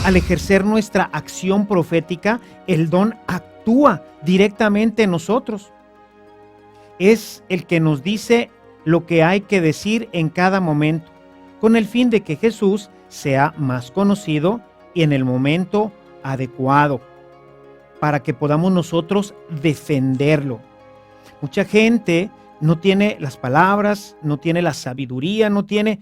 Al ejercer nuestra acción profética, el don actúa directamente en nosotros. Es el que nos dice lo que hay que decir en cada momento, con el fin de que Jesús sea más conocido y en el momento adecuado, para que podamos nosotros defenderlo. Mucha gente no tiene las palabras, no tiene la sabiduría, no tiene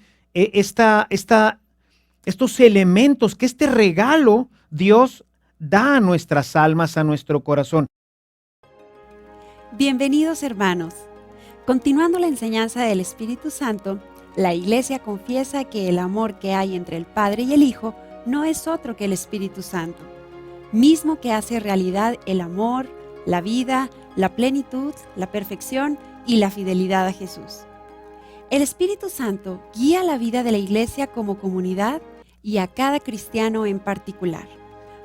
estos elementos que este regalo Dios da a nuestras almas, a nuestro corazón. Bienvenidos, hermanos. Continuando la enseñanza del Espíritu Santo, la Iglesia confiesa que el amor que hay entre el Padre y el Hijo no es otro que el Espíritu Santo, mismo que hace realidad el amor, la vida, la plenitud, la perfección y la fidelidad a Jesús. El Espíritu Santo guía la vida de la Iglesia como comunidad y a cada cristiano en particular,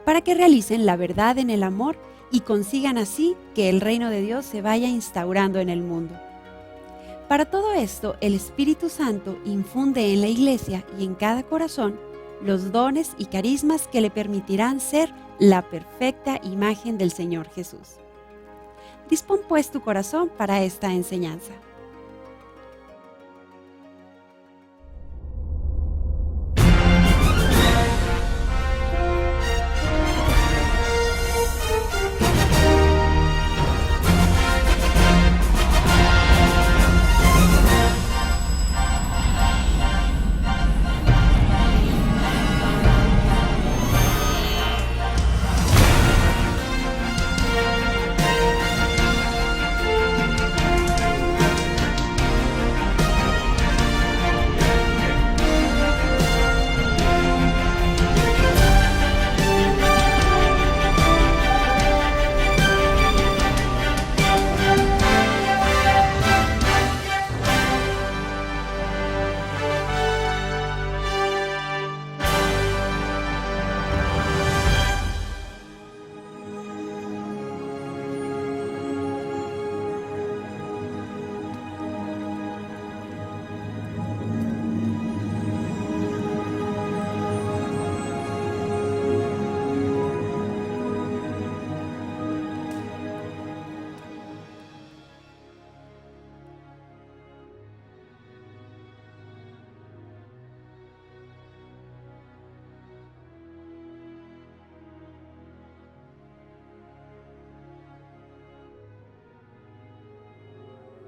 para que realicen la verdad en el amor y consigan así que el reino de Dios se vaya instaurando en el mundo. Para todo esto, el Espíritu Santo infunde en la Iglesia y en cada corazón los dones y carismas que le permitirán ser la perfecta imagen del Señor Jesús. Dispón pues tu corazón para esta enseñanza.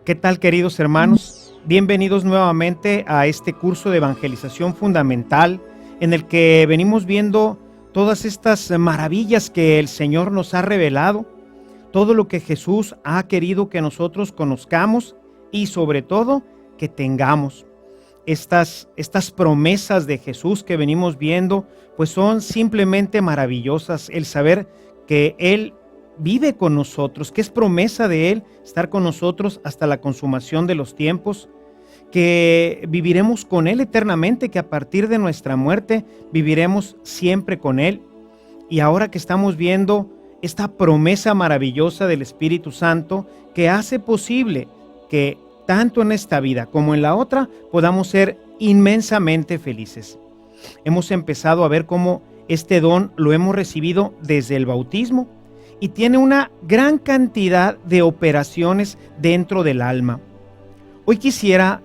¿Qué tal, queridos hermanos? Bienvenidos nuevamente a este curso de evangelización fundamental en el que venimos viendo todas estas maravillas que el Señor nos ha revelado, todo lo que Jesús ha querido que nosotros conozcamos y sobre todo que tengamos. Estas promesas de Jesús que venimos viendo pues son simplemente maravillosas. El saber que Él vive con nosotros, que es promesa de Él estar con nosotros hasta la consumación de los tiempos, que viviremos con Él eternamente, que a partir de nuestra muerte viviremos siempre con Él. Y ahora que estamos viendo esta promesa maravillosa del Espíritu Santo que hace posible que tanto en esta vida como en la otra podamos ser inmensamente felices. Hemos empezado a ver cómo este don lo hemos recibido desde el bautismo y tiene una gran cantidad de operaciones dentro del alma. Hoy quisiera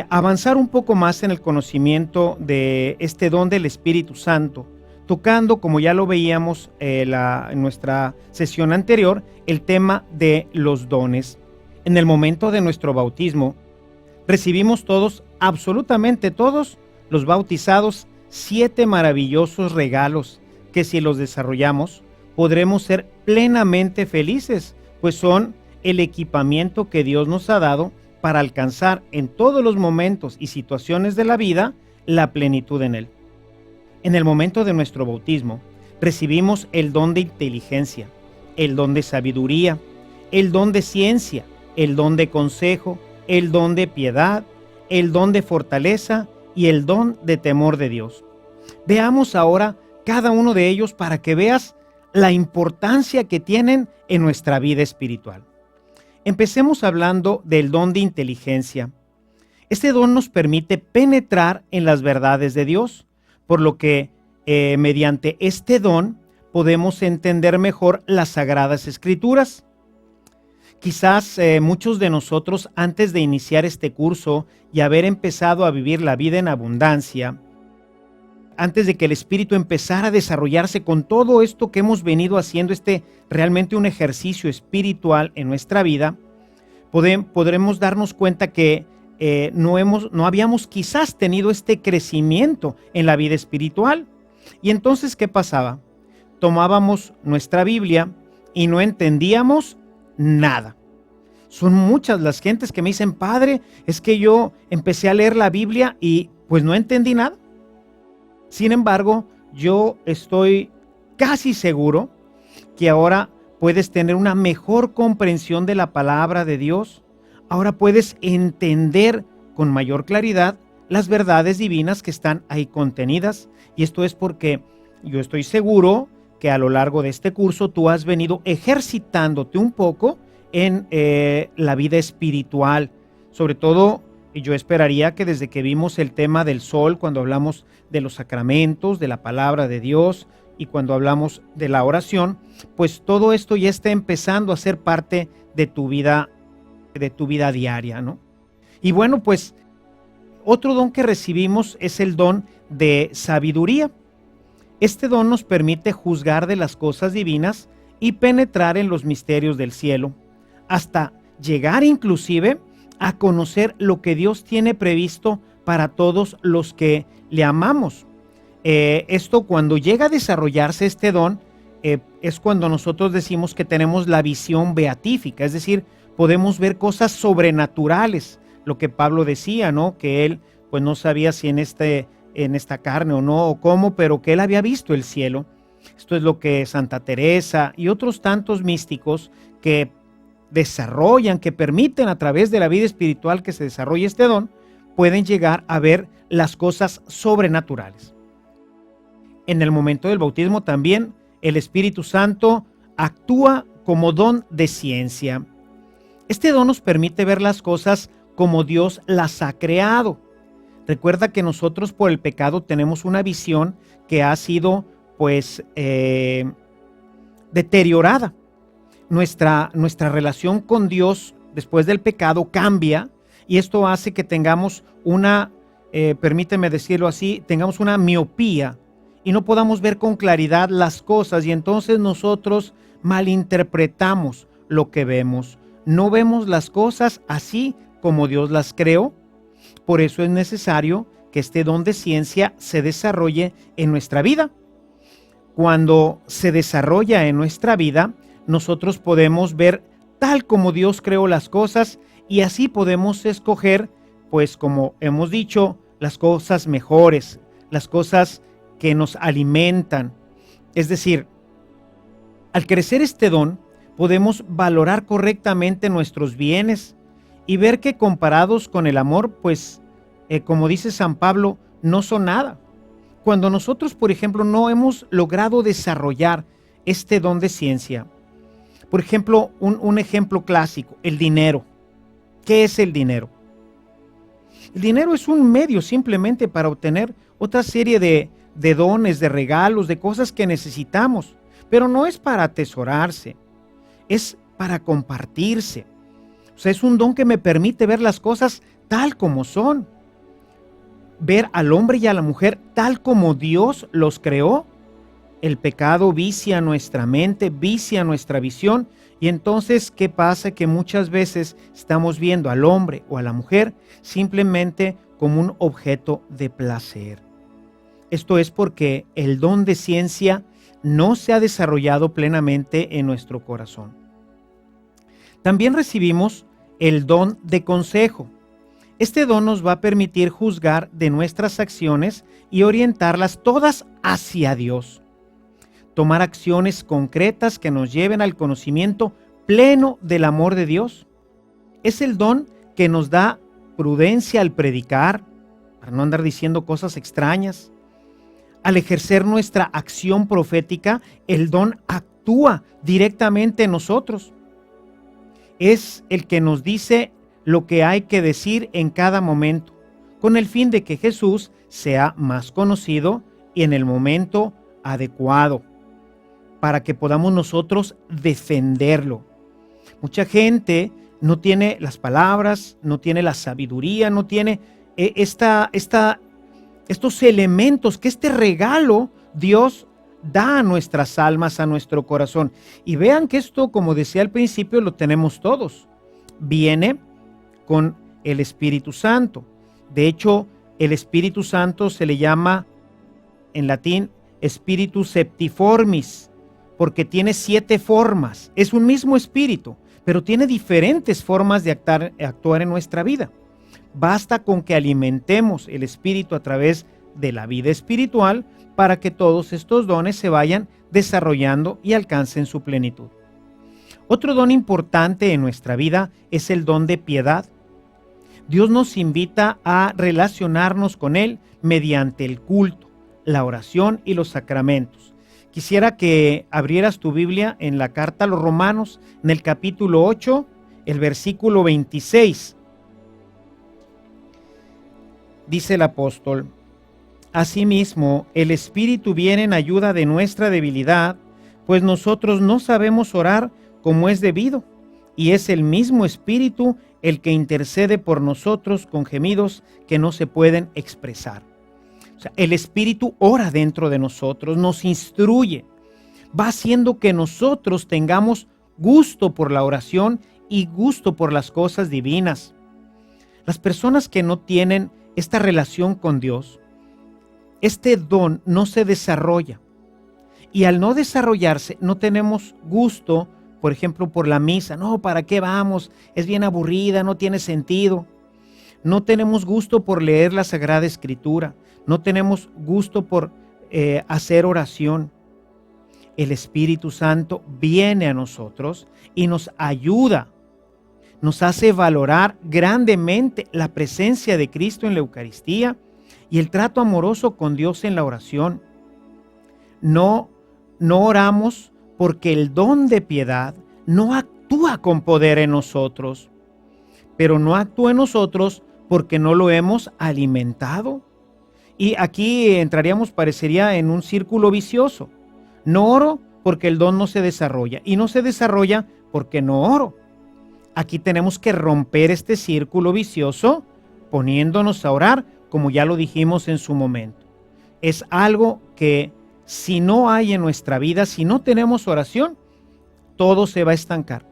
avanzar un poco más en el conocimiento de este don del Espíritu Santo, tocando, como ya lo veíamos en nuestra sesión anterior, el tema de los dones. En el momento de nuestro bautismo, recibimos todos, absolutamente todos, los bautizados, 7 maravillosos regalos que si los desarrollamos, podremos ser plenamente felices, pues son el equipamiento que Dios nos ha dado para alcanzar en todos los momentos y situaciones de la vida la plenitud en Él. En el momento de nuestro bautismo, recibimos el don de inteligencia, el don de sabiduría, el don de ciencia, el don de consejo, el don de piedad, el don de fortaleza y el don de temor de Dios. Veamos ahora cada uno de ellos para que veas la importancia que tienen en nuestra vida espiritual. Empecemos hablando del don de inteligencia. Este don nos permite penetrar en las verdades de Dios, por lo que mediante este don podemos entender mejor las Sagradas Escrituras. Quizás muchos de nosotros, antes de iniciar este curso y haber empezado a vivir la vida en abundancia, antes de que el Espíritu empezara a desarrollarse con todo esto que hemos venido haciendo, realmente un ejercicio espiritual en nuestra vida, podremos darnos cuenta que no habíamos quizás tenido este crecimiento en la vida espiritual. Y entonces, ¿qué pasaba? Tomábamos nuestra Biblia y no entendíamos nada. Son muchas las gentes que me dicen: padre, es que yo empecé a leer la Biblia y pues no entendí nada. Sin embargo, yo estoy casi seguro que ahora puedes tener una mejor comprensión de la palabra de Dios. Ahora puedes entender con mayor claridad las verdades divinas que están ahí contenidas. Y esto es porque yo estoy seguro que a lo largo de este curso tú has venido ejercitándote un poco en la vida espiritual. Sobre todo, yo esperaría que desde que vimos el tema del sol, cuando hablamos de los sacramentos, de la palabra de Dios y cuando hablamos de la oración, pues todo esto ya está empezando a ser parte de tu vida diaria, ¿no? Y bueno, pues otro don que recibimos es el don de sabiduría. Este don nos permite juzgar de las cosas divinas y penetrar en los misterios del cielo, hasta llegar inclusive a conocer lo que Dios tiene previsto para todos los que le amamos. Esto, cuando llega a desarrollarse este don, es cuando nosotros decimos que tenemos la visión beatífica, es decir, podemos ver cosas sobrenaturales, lo que Pablo decía, ¿no? Que él pues no sabía si en esta carne o no, o cómo, pero que él había visto el cielo. Esto es lo que Santa Teresa y otros tantos místicos que desarrollan, que permiten a través de la vida espiritual que se desarrolle este don, pueden llegar a ver las cosas sobrenaturales. En el momento del bautismo también el Espíritu Santo actúa como don de ciencia. Este don nos permite ver las cosas como Dios las ha creado. Recuerda que nosotros por el pecado tenemos una visión que ha sido pues deteriorada. Nuestra relación con Dios después del pecado cambia y esto hace que tengamos permíteme decirlo así, tengamos una miopía y no podamos ver con claridad las cosas y entonces nosotros malinterpretamos lo que vemos. No vemos las cosas así como Dios las creó. Por eso es necesario que este don de ciencia se desarrolle en nuestra vida. Cuando se desarrolla en nuestra vida, nosotros podemos ver tal como Dios creó las cosas y así podemos escoger, pues como hemos dicho, las cosas mejores, las cosas que nos alimentan. Es decir, al crecer este don, podemos valorar correctamente nuestros bienes y ver que comparados con el amor, pues, como dice San Pablo, no son nada. Cuando nosotros, por ejemplo, no hemos logrado desarrollar este don de ciencia, por ejemplo, un ejemplo clásico, el dinero. ¿Qué es el dinero? El dinero es un medio simplemente para obtener otra serie de dones, de regalos, de cosas que necesitamos, pero no es para atesorarse, es para compartirse. O sea, es un don que me permite ver las cosas tal como son, ver al hombre y a la mujer tal como Dios los creó. El pecado vicia nuestra mente, vicia nuestra visión y entonces, ¿qué pasa? Que muchas veces estamos viendo al hombre o a la mujer simplemente como un objeto de placer. Esto es porque el don de ciencia no se ha desarrollado plenamente en nuestro corazón. También recibimos el don de consejo. Este don nos va a permitir juzgar de nuestras acciones y orientarlas todas hacia Dios. Tomar acciones concretas que nos lleven al conocimiento pleno del amor de Dios. Es el don que nos da prudencia al predicar, para no andar diciendo cosas extrañas. Al ejercer nuestra acción profética, el don actúa directamente en nosotros. Es el que nos dice lo que hay que decir en cada momento, con el fin de que Jesús sea más conocido y en el momento adecuado para que podamos nosotros defenderlo. Mucha gente no tiene las palabras, no tiene la sabiduría, no tiene estos elementos que este regalo Dios da a nuestras almas, a nuestro corazón. Y vean que esto, como decía al principio, lo tenemos todos. Viene con el Espíritu Santo. De hecho, el Espíritu Santo se le llama en latín Spiritus Septiformis, porque tiene 7 formas. Es un mismo espíritu, pero tiene diferentes formas de actuar en nuestra vida. Basta con que alimentemos el espíritu a través de la vida espiritual para que todos estos dones se vayan desarrollando y alcancen su plenitud. Otro don importante en nuestra vida es el don de piedad. Dios nos invita a relacionarnos con Él mediante el culto, la oración y los sacramentos. Quisiera que abrieras tu Biblia en la carta a los Romanos, en el capítulo 8, el versículo 26. Dice el apóstol: asimismo, el Espíritu viene en ayuda de nuestra debilidad, pues nosotros no sabemos orar como es debido, y es el mismo Espíritu el que intercede por nosotros con gemidos que no se pueden expresar. O sea, el Espíritu ora dentro de nosotros, nos instruye, va haciendo que nosotros tengamos gusto por la oración y gusto por las cosas divinas. Las personas que no tienen esta relación con Dios, este don no se desarrolla. Y al no desarrollarse, no tenemos gusto, por ejemplo, por la misa. No, ¿para qué vamos? Es bien aburrida, no tiene sentido. No tenemos gusto por leer la Sagrada Escritura. No tenemos gusto por hacer oración. El Espíritu Santo viene a nosotros y nos ayuda. Nos hace valorar grandemente la presencia de Cristo en la Eucaristía y el trato amoroso con Dios en la oración. No oramos porque el don de piedad no actúa con poder en nosotros, pero no actúa en nosotros porque no lo hemos alimentado. Y aquí entraríamos, parecería, en un círculo vicioso. No oro porque el don no se desarrolla y no se desarrolla porque no oro. Aquí tenemos que romper este círculo vicioso poniéndonos a orar, como ya lo dijimos en su momento. Es algo que si no hay en nuestra vida, si no tenemos oración, todo se va a estancar.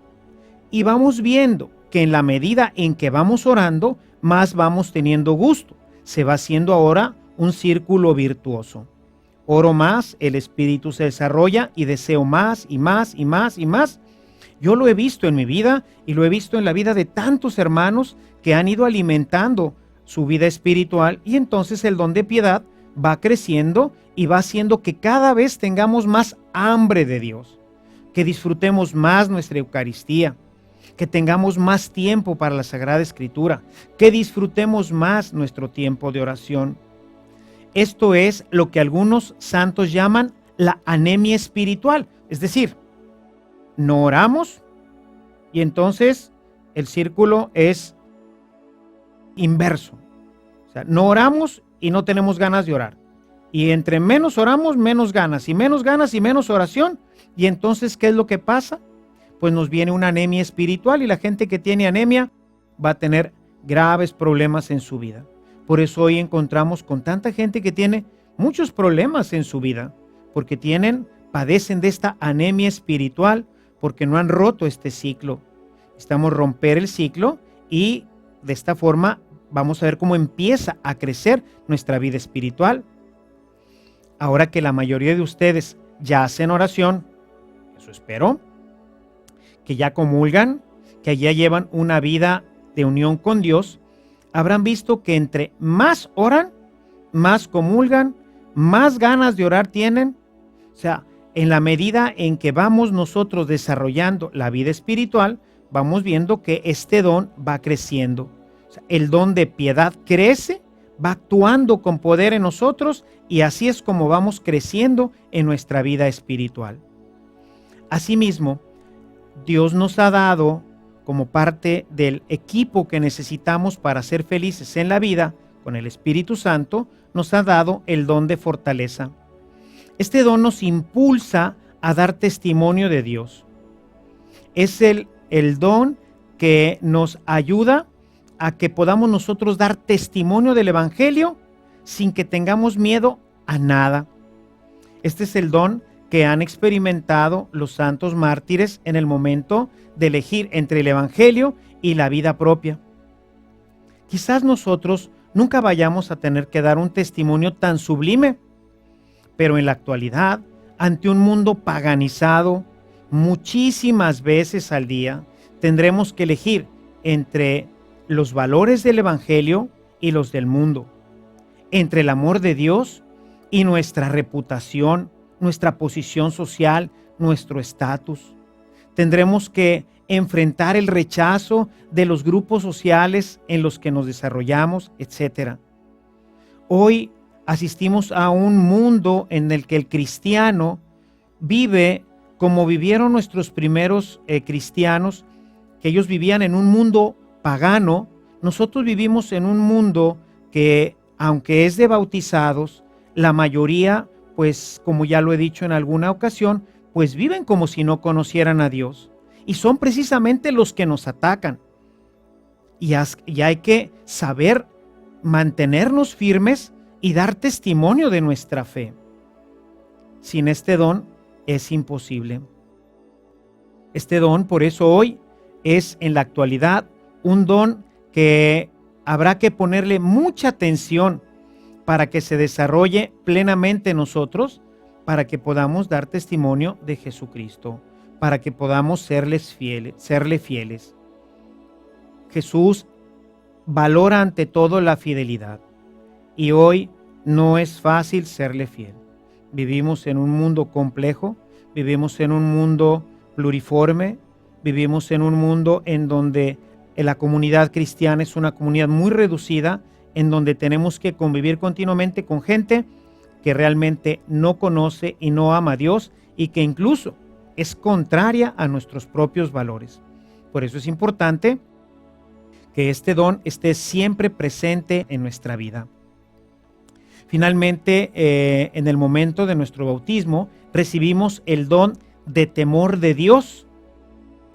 Y vamos viendo que en la medida en que vamos orando, más vamos teniendo gusto. Se va haciendo ahora un círculo virtuoso. Oro más, el espíritu se desarrolla y deseo más y más y más y más. Yo lo he visto en mi vida y lo he visto en la vida de tantos hermanos que han ido alimentando su vida espiritual, y entonces el don de piedad va creciendo y va haciendo que cada vez tengamos más hambre de Dios, que disfrutemos más nuestra Eucaristía, que tengamos más tiempo para la Sagrada Escritura, que disfrutemos más nuestro tiempo de oración. Esto es lo que algunos santos llaman la anemia espiritual, es decir, no oramos y entonces el círculo es inverso. O sea, no oramos y no tenemos ganas de orar. Y entre menos oramos, menos ganas y menos oración. Y entonces, ¿qué es lo que pasa? Pues nos viene una anemia espiritual y la gente que tiene anemia va a tener graves problemas en su vida. Por eso hoy encontramos con tanta gente que tiene muchos problemas en su vida, porque padecen de esta anemia espiritual, porque no han roto este ciclo. Necesitamos romper el ciclo y de esta forma vamos a ver cómo empieza a crecer nuestra vida espiritual. Ahora que la mayoría de ustedes ya hacen oración, eso espero, que ya comulgan, que ya llevan una vida de unión con Dios, habrán visto que entre más oran, más comulgan, más ganas de orar tienen. O sea, en la medida en que vamos nosotros desarrollando la vida espiritual, vamos viendo que este don va creciendo. O sea, el don de piedad crece, va actuando con poder en nosotros y así es como vamos creciendo en nuestra vida espiritual. Asimismo, Dios nos ha dado como parte del equipo que necesitamos para ser felices en la vida, con el Espíritu Santo, nos ha dado el don de fortaleza. Este don nos impulsa a dar testimonio de Dios. Es el don que nos ayuda a que podamos nosotros dar testimonio del Evangelio sin que tengamos miedo a nada. Este es el don que han experimentado los santos mártires en el momento de elegir entre el Evangelio y la vida propia. Quizás nosotros nunca vayamos a tener que dar un testimonio tan sublime, pero en la actualidad, ante un mundo paganizado, muchísimas veces al día tendremos que elegir entre los valores del Evangelio y los del mundo, entre el amor de Dios y nuestra reputación, nuestra posición social, nuestro estatus. Tendremos que enfrentar el rechazo de los grupos sociales en los que nos desarrollamos, etc. Hoy asistimos a un mundo en el que el cristiano vive como vivieron nuestros primeros cristianos, que ellos vivían en un mundo pagano. Nosotros vivimos en un mundo que, aunque es de bautizados, la mayoría, pues como ya lo he dicho en alguna ocasión, pues viven como si no conocieran a Dios. Y son precisamente los que nos atacan. Y hay que saber mantenernos firmes y dar testimonio de nuestra fe. Sin este don es imposible. Este don, por eso hoy, es en la actualidad un don que habrá que ponerle mucha atención para que se desarrolle plenamente en nosotros, para que podamos dar testimonio de Jesucristo, para que podamos serle fieles. Jesús valora ante todo la fidelidad y hoy no es fácil serle fiel. Vivimos en un mundo complejo, vivimos en un mundo pluriforme, vivimos en un mundo en donde la comunidad cristiana es una comunidad muy reducida, en donde tenemos que convivir continuamente con gente que realmente no conoce y no ama a Dios y que incluso es contraria a nuestros propios valores. Por eso es importante que este don esté siempre presente en nuestra vida. Finalmente, en el momento de nuestro bautismo, recibimos el don de temor de Dios,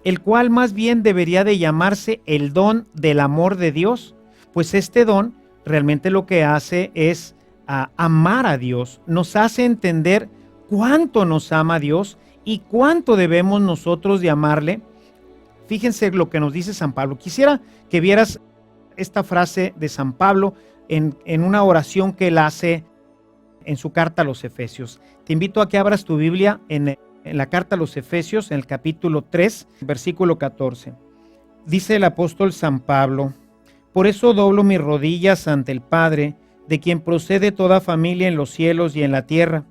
el cual más bien debería de llamarse el don del amor de Dios, pues este don realmente lo que hace es amar a Dios, nos hace entender cuánto nos ama Dios y cuánto debemos nosotros de amarle. Fíjense lo que nos dice San Pablo. Quisiera que vieras esta frase de San Pablo en una oración que él hace en su carta a los Efesios. Te invito a que abras tu Biblia en la carta a los Efesios, en el capítulo 3, versículo 14. Dice el apóstol San Pablo: por eso doblo mis rodillas ante el Padre, de quien procede toda familia en los cielos y en la tierra,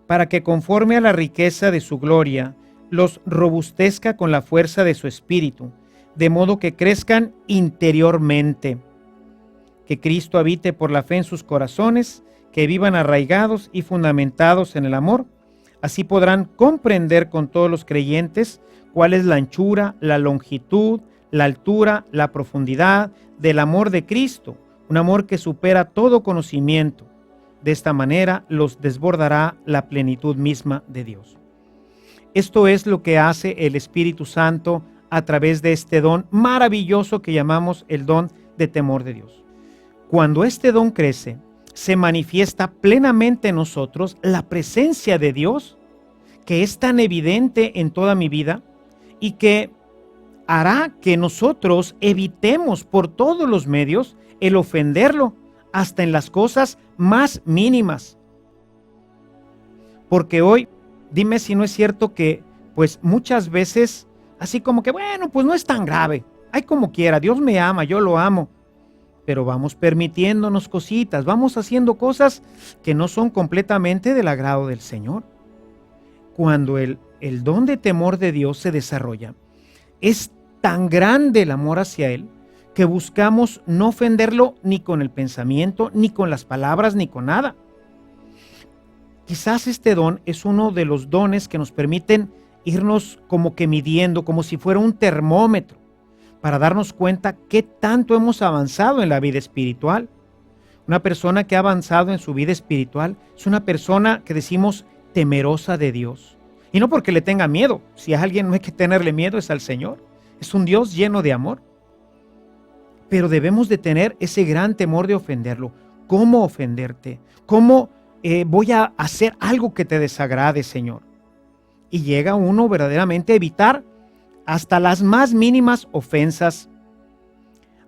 para que conforme a la riqueza de su gloria, los robustezca con la fuerza de su espíritu, de modo que crezcan interiormente. Que Cristo habite por la fe en sus corazones, que vivan arraigados y fundamentados en el amor. Así podrán comprender con todos los creyentes cuál es la anchura, la longitud, la altura, la profundidad del amor de Cristo, un amor que supera todo conocimiento. De esta manera los desbordará la plenitud misma de Dios. Esto es lo que hace el Espíritu Santo a través de este don maravilloso que llamamos el don de temor de Dios. Cuando este don crece, se manifiesta plenamente en nosotros la presencia de Dios, que es tan evidente en toda mi vida y que hará que nosotros evitemos por todos los medios el ofenderlo, hasta en las cosas más mínimas. Porque hoy, dime si no es cierto que, pues muchas veces, así como que, bueno, pues no es tan grave, hay como quiera, Dios me ama, yo lo amo, pero vamos permitiéndonos cositas, vamos haciendo cosas que no son completamente del agrado del Señor. Cuando el don de temor de Dios se desarrolla, es tan grande el amor hacia Él que buscamos no ofenderlo ni con el pensamiento, ni con las palabras, ni con nada. Quizás este don es uno de los dones que nos permiten irnos como que midiendo, como si fuera un termómetro, para darnos cuenta qué tanto hemos avanzado en la vida espiritual. Una persona que ha avanzado en su vida espiritual es una persona que decimos temerosa de Dios. Y no porque le tenga miedo. Si a alguien no hay que tenerle miedo es al Señor. Es un Dios lleno de amor. Pero debemos de tener ese gran temor de ofenderlo. ¿Cómo ofenderte? ¿Cómo voy a hacer algo que te desagrade, Señor? Y llega uno verdaderamente a evitar hasta las más mínimas ofensas.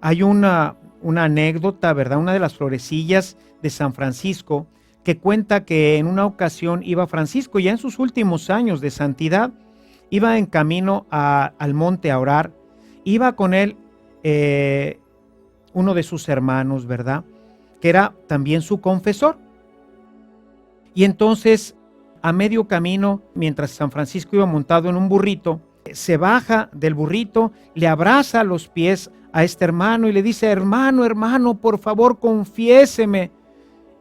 Hay una anécdota, ¿verdad? Una de las florecillas de San Francisco que cuenta que en una ocasión iba Francisco, ya en sus últimos años de santidad, iba en camino al monte a orar. Iba con él uno de sus hermanos, ¿verdad? Que era también su confesor. Y entonces, a medio camino, mientras San Francisco iba montado en un burrito, se baja del burrito, le abraza los pies a este hermano y le dice: hermano, por favor, confiéseme.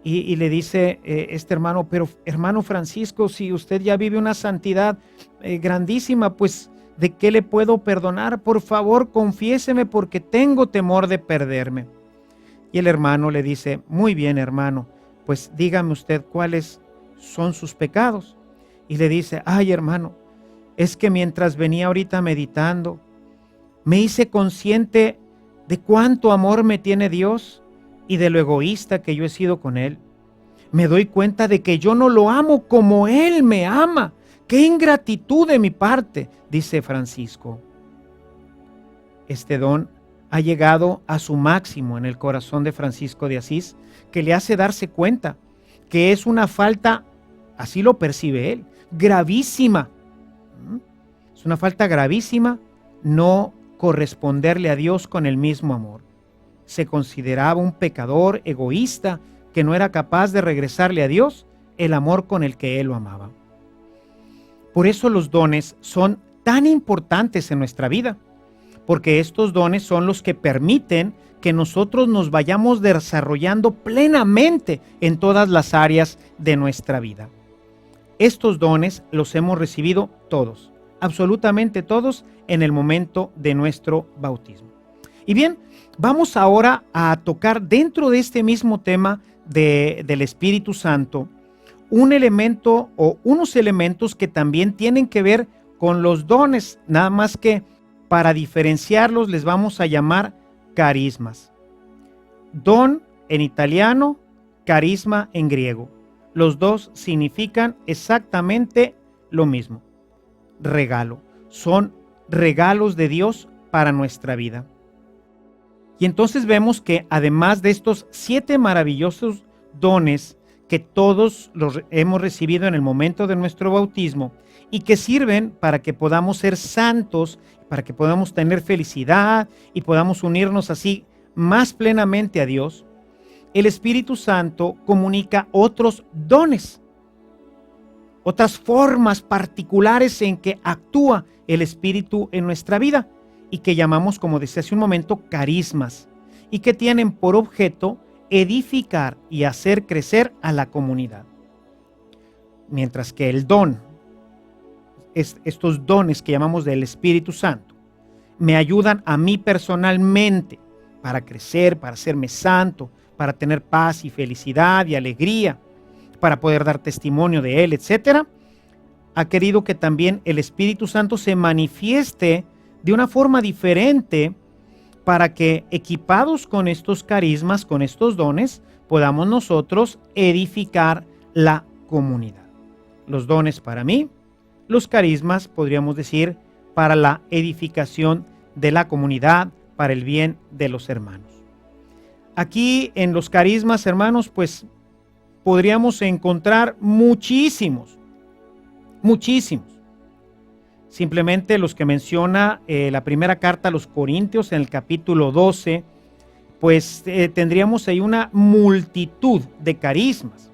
Y le dice este hermano: pero hermano Francisco, si usted ya vive una santidad grandísima, pues ¿de qué le puedo perdonar? Por favor, confiéseme porque tengo temor de perderme. Y el hermano le dice: muy bien, hermano, pues dígame usted cuáles son sus pecados. Y le dice: ay, hermano, es que mientras venía ahorita meditando, me hice consciente de cuánto amor me tiene Dios y de lo egoísta que yo he sido con Él. Me doy cuenta de que yo no lo amo como Él me ama. ¡Qué ingratitud de mi parte!, dice Francisco. Este don ha llegado a su máximo en el corazón de Francisco de Asís, que le hace darse cuenta que es una falta, así lo percibe él, gravísima. Es una falta gravísima no corresponderle a Dios con el mismo amor. Se consideraba un pecador egoísta que no era capaz de regresarle a Dios el amor con el que Él lo amaba. Por eso los dones son tan importantes en nuestra vida, porque estos dones son los que permiten que nosotros nos vayamos desarrollando plenamente en todas las áreas de nuestra vida. Estos dones los hemos recibido todos, absolutamente todos, en el momento de nuestro bautismo. Y bien, vamos ahora a tocar dentro de este mismo tema del Espíritu Santo un elemento o unos elementos que también tienen que ver con los dones, nada más que para diferenciarlos les vamos a llamar carismas. Don en italiano, carisma en griego. Los dos significan exactamente lo mismo. Regalo. Son regalos de Dios para nuestra vida. Y entonces vemos que además de estos 7 maravillosos dones que todos los hemos recibido en el momento de nuestro bautismo y que sirven para que podamos ser santos, para que podamos tener felicidad y podamos unirnos así más plenamente a Dios, el Espíritu Santo comunica otros dones, otras formas particulares en que actúa el Espíritu en nuestra vida y que llamamos, como decía hace un momento, carismas, y que tienen por objeto edificar y hacer crecer a la comunidad. Mientras que el don, estos dones que llamamos del Espíritu Santo, me ayudan a mí personalmente para crecer, para hacerme santo, para tener paz y felicidad y alegría, para poder dar testimonio de Él, etc. Ha querido que también el Espíritu Santo se manifieste de una forma diferente para que, equipados con estos carismas, con estos dones, podamos nosotros edificar la comunidad. Los dones para mí, los carismas, podríamos decir, para la edificación de la comunidad, para el bien de los hermanos. Aquí en los carismas, hermanos, pues podríamos encontrar muchísimos. Simplemente los que menciona la primera carta a los Corintios en el capítulo 12, pues tendríamos ahí una multitud de carismas.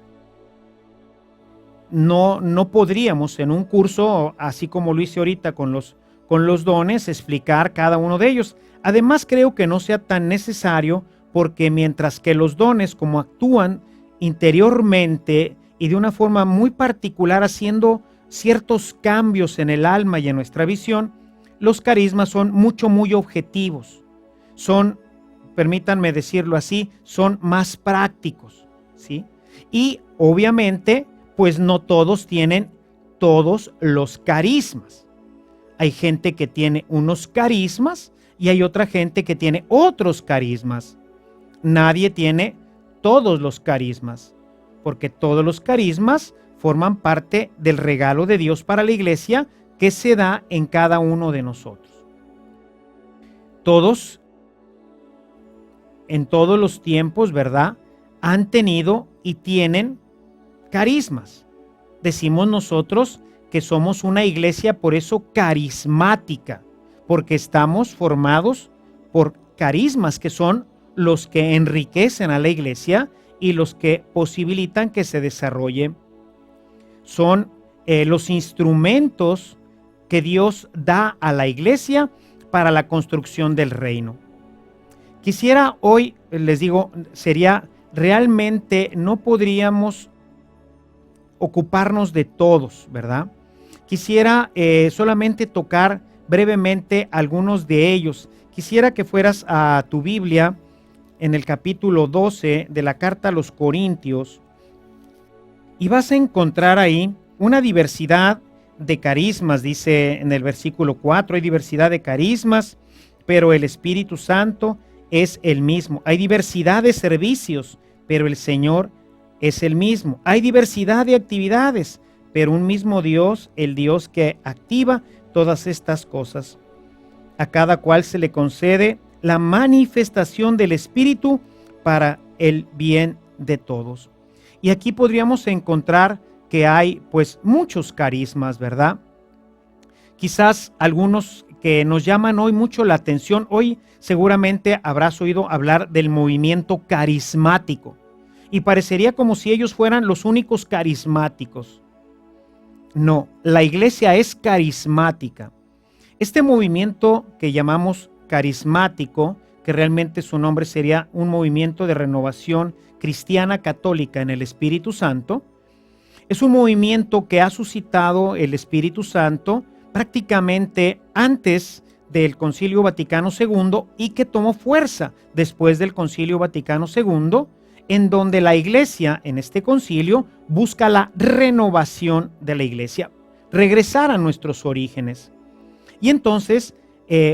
No podríamos en un curso, así como lo hice ahorita con los dones, explicar cada uno de ellos. Además, creo que no sea tan necesario, porque mientras que los dones, como actúan interiormente y de una forma muy particular, haciendo ciertos cambios en el alma y en nuestra visión, los carismas son muy objetivos. Son permítanme decirlo así, son más prácticos, ¿sí? Y obviamente, pues no todos tienen todos los carismas. Hay gente que tiene unos carismas y hay otra gente que tiene otros carismas. Nadie tiene todos los carismas, porque todos los carismas forman parte del regalo de Dios para la iglesia que se da en cada uno de nosotros. Todos, en todos los tiempos, ¿verdad?, han tenido y tienen carismas. Decimos nosotros que somos una iglesia por eso carismática, porque estamos formados por carismas que son los que enriquecen a la iglesia y los que posibilitan que se desarrolle. Son los instrumentos que Dios da a la iglesia para la construcción del reino. Quisiera hoy, les digo, sería realmente, no podríamos ocuparnos de todos, ¿verdad? Quisiera solamente tocar brevemente algunos de ellos. Quisiera que fueras a tu Biblia en el capítulo 12 de la carta a los Corintios y vas a encontrar ahí una diversidad de carismas. Dice en el versículo 4, hay diversidad de carismas, pero el Espíritu Santo es el mismo. Hay diversidad de servicios, pero el Señor es el mismo. Hay diversidad de actividades, pero un mismo Dios, el Dios que activa todas estas cosas. A cada cual se le concede la manifestación del Espíritu para el bien de todos. Y aquí podríamos encontrar que hay pues muchos carismas, ¿verdad? Quizás algunos que nos llaman hoy mucho la atención. Hoy seguramente habrás oído hablar del movimiento carismático y parecería como si ellos fueran los únicos carismáticos. No, la iglesia es carismática. Este movimiento que llamamos carismático, que realmente su nombre sería un movimiento de renovación cristiana católica en el Espíritu Santo, es un movimiento que ha suscitado el Espíritu Santo prácticamente antes del Concilio Vaticano II y que tomó fuerza después del Concilio Vaticano II, en donde la iglesia en este concilio busca la renovación de la iglesia, regresar a nuestros orígenes. Y entonces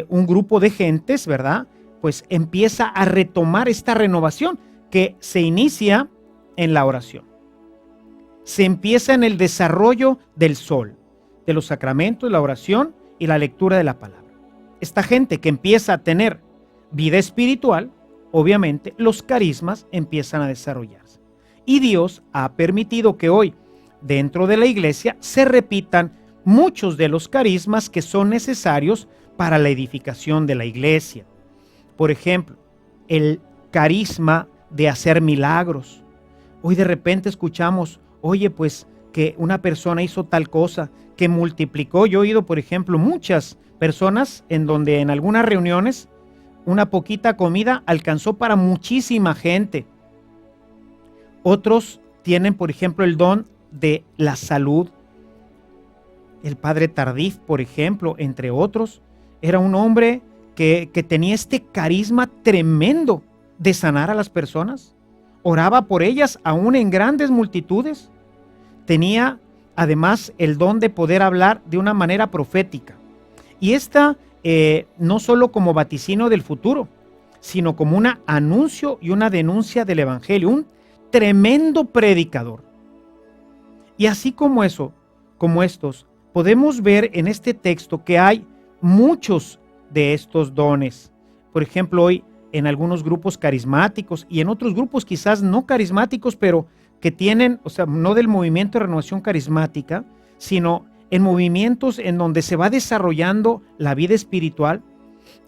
un grupo de gentes, ¿verdad?, pues empieza a retomar esta renovación que se inicia en la oración. Se empieza en el desarrollo del sol, de los sacramentos, la oración y la lectura de la palabra. Esta gente que empieza a tener vida espiritual, obviamente los carismas empiezan a desarrollarse. Y Dios ha permitido que hoy, dentro de la iglesia, se repitan muchos de los carismas que son necesarios para la edificación de la iglesia. Por ejemplo, el carisma de hacer milagros. Hoy de repente escuchamos, oye, pues que una persona hizo tal cosa, que multiplicó. Yo he oído, por ejemplo, muchas personas en donde en algunas reuniones una poquita comida alcanzó para muchísima gente. Otros tienen, por ejemplo, el don de la salud. El padre Tardif, por ejemplo, entre otros, era un hombre que tenía este carisma tremendo de sanar a las personas. Oraba por ellas aún en grandes multitudes. Tenía además el don de poder hablar de una manera profética. Y esta no solo como vaticino del futuro, sino como un anuncio y una denuncia del evangelio. Un tremendo predicador. Y así como eso, como estos, podemos ver en este texto que hay muchos de estos dones. Por ejemplo, hoy en algunos grupos carismáticos y en otros grupos quizás no carismáticos, pero que tienen, o sea, no del movimiento de renovación carismática, sino en movimientos en donde se va desarrollando la vida espiritual.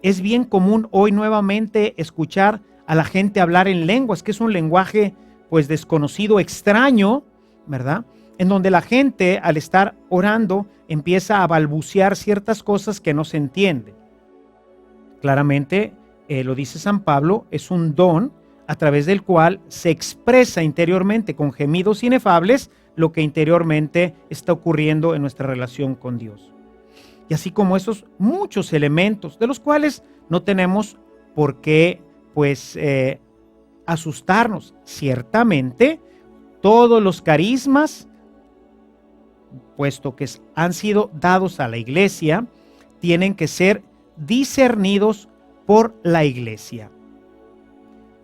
Es bien común hoy nuevamente escuchar a la gente hablar en lenguas, que es un lenguaje pues desconocido, extraño, ¿verdad? En donde la gente al estar orando empieza a balbucear ciertas cosas que no se entienden. Claramente, lo dice San Pablo, es un don a través del cual se expresa interiormente con gemidos inefables lo que interiormente está ocurriendo en nuestra relación con Dios. Y así como esos muchos elementos de los cuales no tenemos por qué pues asustarnos. Ciertamente, todos los carismas, puesto que han sido dados a la iglesia, tienen que ser discernidos por la iglesia.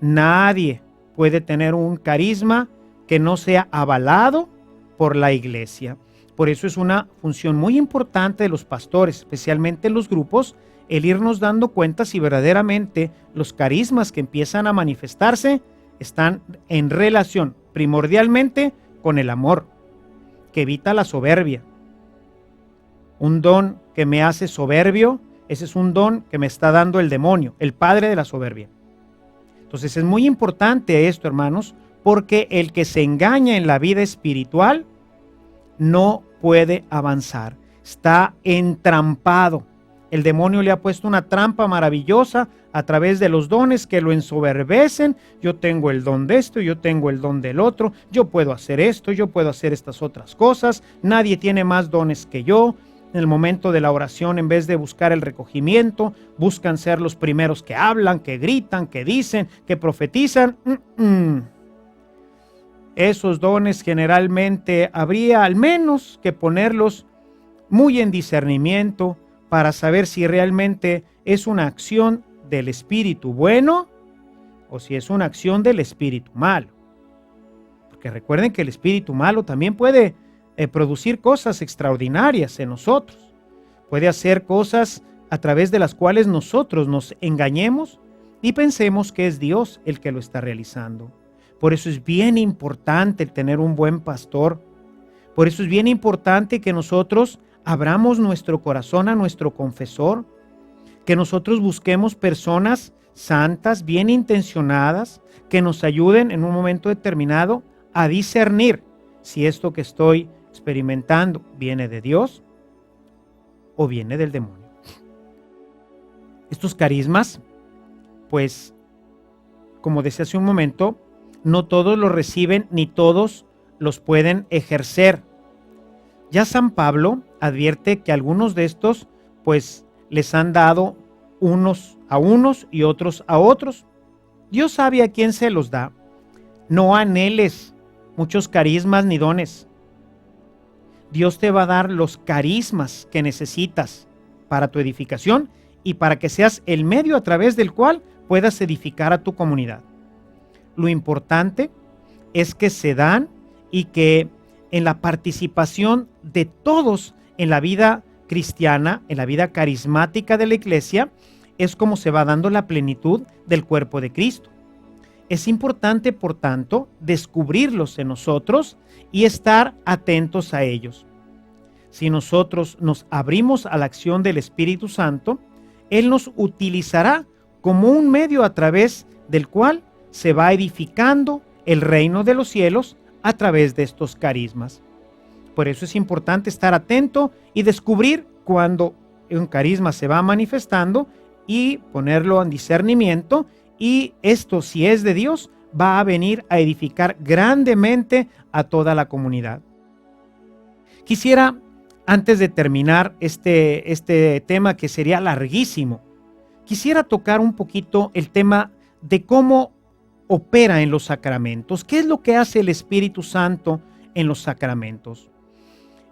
Nadie puede tener un carisma que no sea avalado por la iglesia. Por eso es una función muy importante de los pastores, especialmente en los grupos, el irnos dando cuenta si verdaderamente los carismas que empiezan a manifestarse están en relación primordialmente con el amor, que evita la soberbia. Un don que me hace soberbio, ese es un don que me está dando el demonio, el padre de la soberbia. Entonces es muy importante esto, hermanos, porque el que se engaña en la vida espiritual no puede avanzar, está entrampado. El demonio le ha puesto una trampa maravillosa a través de los dones que lo ensoberbecen. Yo tengo el don de esto, yo tengo el don del otro, yo puedo hacer esto, yo puedo hacer estas otras cosas, nadie tiene más dones que yo. En el momento de la oración, en vez de buscar el recogimiento, buscan ser los primeros que hablan, que gritan, que dicen, que profetizan. Esos dones generalmente habría al menos que ponerlos muy en discernimiento para saber si realmente es una acción del espíritu bueno o si es una acción del espíritu malo. Porque recuerden que el espíritu malo también puede producir cosas extraordinarias en nosotros. Puede hacer cosas a través de las cuales nosotros nos engañemos y pensemos que es Dios el que lo está realizando. Por eso es bien importante el tener un buen pastor. Por eso es bien importante que nosotros abramos nuestro corazón a nuestro confesor, que nosotros busquemos personas santas, bien intencionadas, que nos ayuden en un momento determinado a discernir si esto que estoy experimentando viene de Dios o viene del demonio. Estos carismas, pues, como decía hace un momento, no todos los reciben ni todos los pueden ejercer. Ya San Pablo advierte que algunos de estos, pues, les han dado unos a unos y otros a otros. Dios sabe a quién se los da. No anheles muchos carismas ni dones. Dios te va a dar los carismas que necesitas para tu edificación y para que seas el medio a través del cual puedas edificar a tu comunidad. Lo importante es que se dan y que en la participación de todos en la vida cristiana, en la vida carismática de la iglesia, es como se va dando la plenitud del cuerpo de Cristo. Es importante, por tanto, descubrirlos en nosotros y estar atentos a ellos. Si nosotros nos abrimos a la acción del Espíritu Santo, Él nos utilizará como un medio a través del cual se va edificando el reino de los cielos a través de estos carismas. Por eso es importante estar atento y descubrir cuando un carisma se va manifestando y ponerlo en discernimiento, y esto, si es de Dios, va a venir a edificar grandemente a toda la comunidad. Quisiera, antes de terminar este tema que sería larguísimo, quisiera tocar un poquito el tema de cómo opera en los sacramentos. ¿Qué es lo que hace el Espíritu Santo en los sacramentos?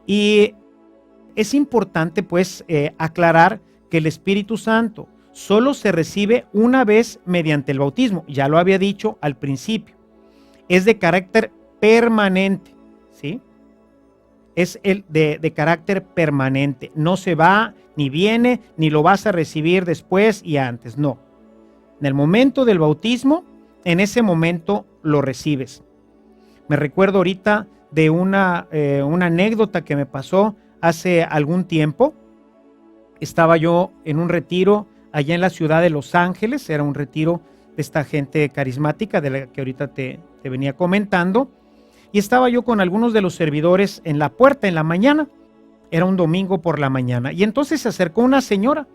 Y es importante, pues, aclarar que el Espíritu Santo solo se recibe una vez mediante el bautismo. Ya lo había dicho al principio. Es de carácter permanente, ¿sí? Es el de carácter permanente. No se va, ni viene, ni lo vas a recibir después y antes. No. En el momento del bautismo, en ese momento lo recibes. Me recuerdo ahorita de una anécdota que me pasó hace algún tiempo. Estaba yo en un retiro allá en la ciudad de Los Ángeles. Era un retiro de esta gente carismática de la que ahorita te venía comentando. Y estaba yo con algunos de los servidores en la puerta en la mañana. Era un domingo por la mañana. Y entonces se acercó una señora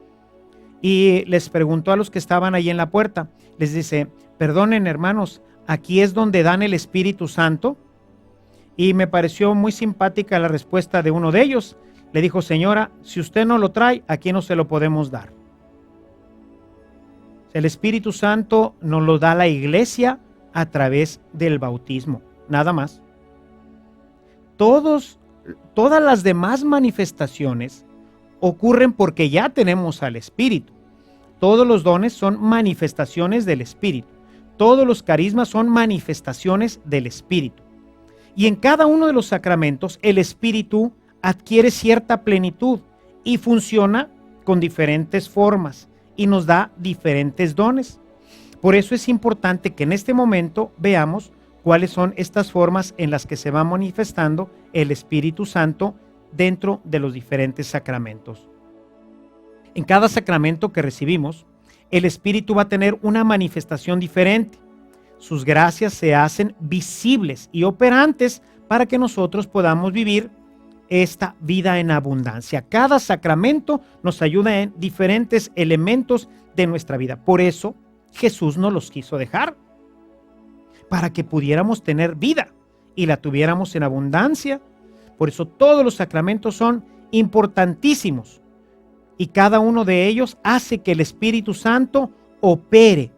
y les preguntó a los que estaban ahí en la puerta. Les dice: perdonen, hermanos, ¿aquí es donde dan el Espíritu Santo? Y me pareció muy simpática la respuesta de uno de ellos. Le dijo: señora, si usted no lo trae, aquí no se lo podemos dar. El Espíritu Santo nos lo da la iglesia a través del bautismo, nada más. Todas las demás manifestaciones ocurren porque ya tenemos al Espíritu. Todos los dones son manifestaciones del Espíritu. Todos los carismas son manifestaciones del Espíritu. Y en cada uno de los sacramentos el Espíritu adquiere cierta plenitud y funciona con diferentes formas y nos da diferentes dones. Por eso es importante que en este momento veamos cuáles son estas formas en las que se va manifestando el Espíritu Santo dentro de los diferentes sacramentos. En cada sacramento que recibimos, el Espíritu va a tener una manifestación diferente. Sus gracias se hacen visibles y operantes para que nosotros podamos vivir esta vida en abundancia. Cada sacramento nos ayuda en diferentes elementos de nuestra vida. Por eso Jesús nos los quiso dejar, para que pudiéramos tener vida y la tuviéramos en abundancia. Por eso todos los sacramentos son importantísimos y cada uno de ellos hace que el Espíritu Santo opere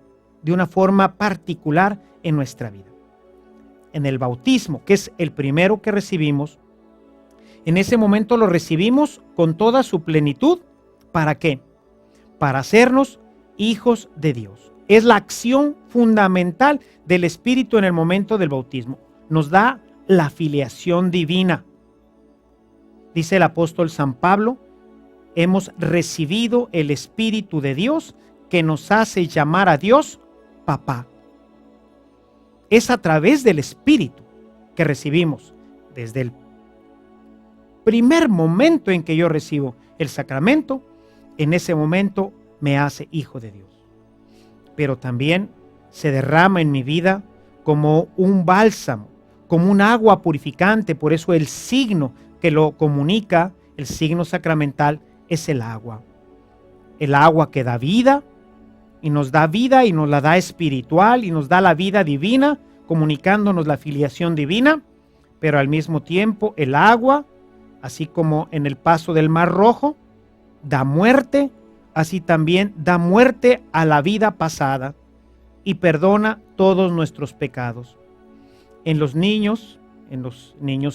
de una forma particular en nuestra vida. En el bautismo, que es el primero que recibimos, en ese momento lo recibimos con toda su plenitud. ¿Para qué? Para hacernos hijos de Dios. Es la acción fundamental del Espíritu en el momento del bautismo. Nos da la filiación divina. Dice el apóstol San Pablo, hemos recibido el Espíritu de Dios que nos hace llamar a Dios papá. Es a través del Espíritu que recibimos. Desde el primer momento en que yo recibo el sacramento, en ese momento me hace hijo de Dios. Pero también se derrama en mi vida como un bálsamo, como un agua purificante. Por eso el signo que lo comunica, el signo sacramental, es el agua. El agua que da vida y nos la da espiritual y nos da la vida divina, comunicándonos la filiación divina, pero al mismo tiempo el agua, así como en el paso del Mar Rojo, da muerte, así también da muerte a la vida pasada y perdona todos nuestros pecados. En los niños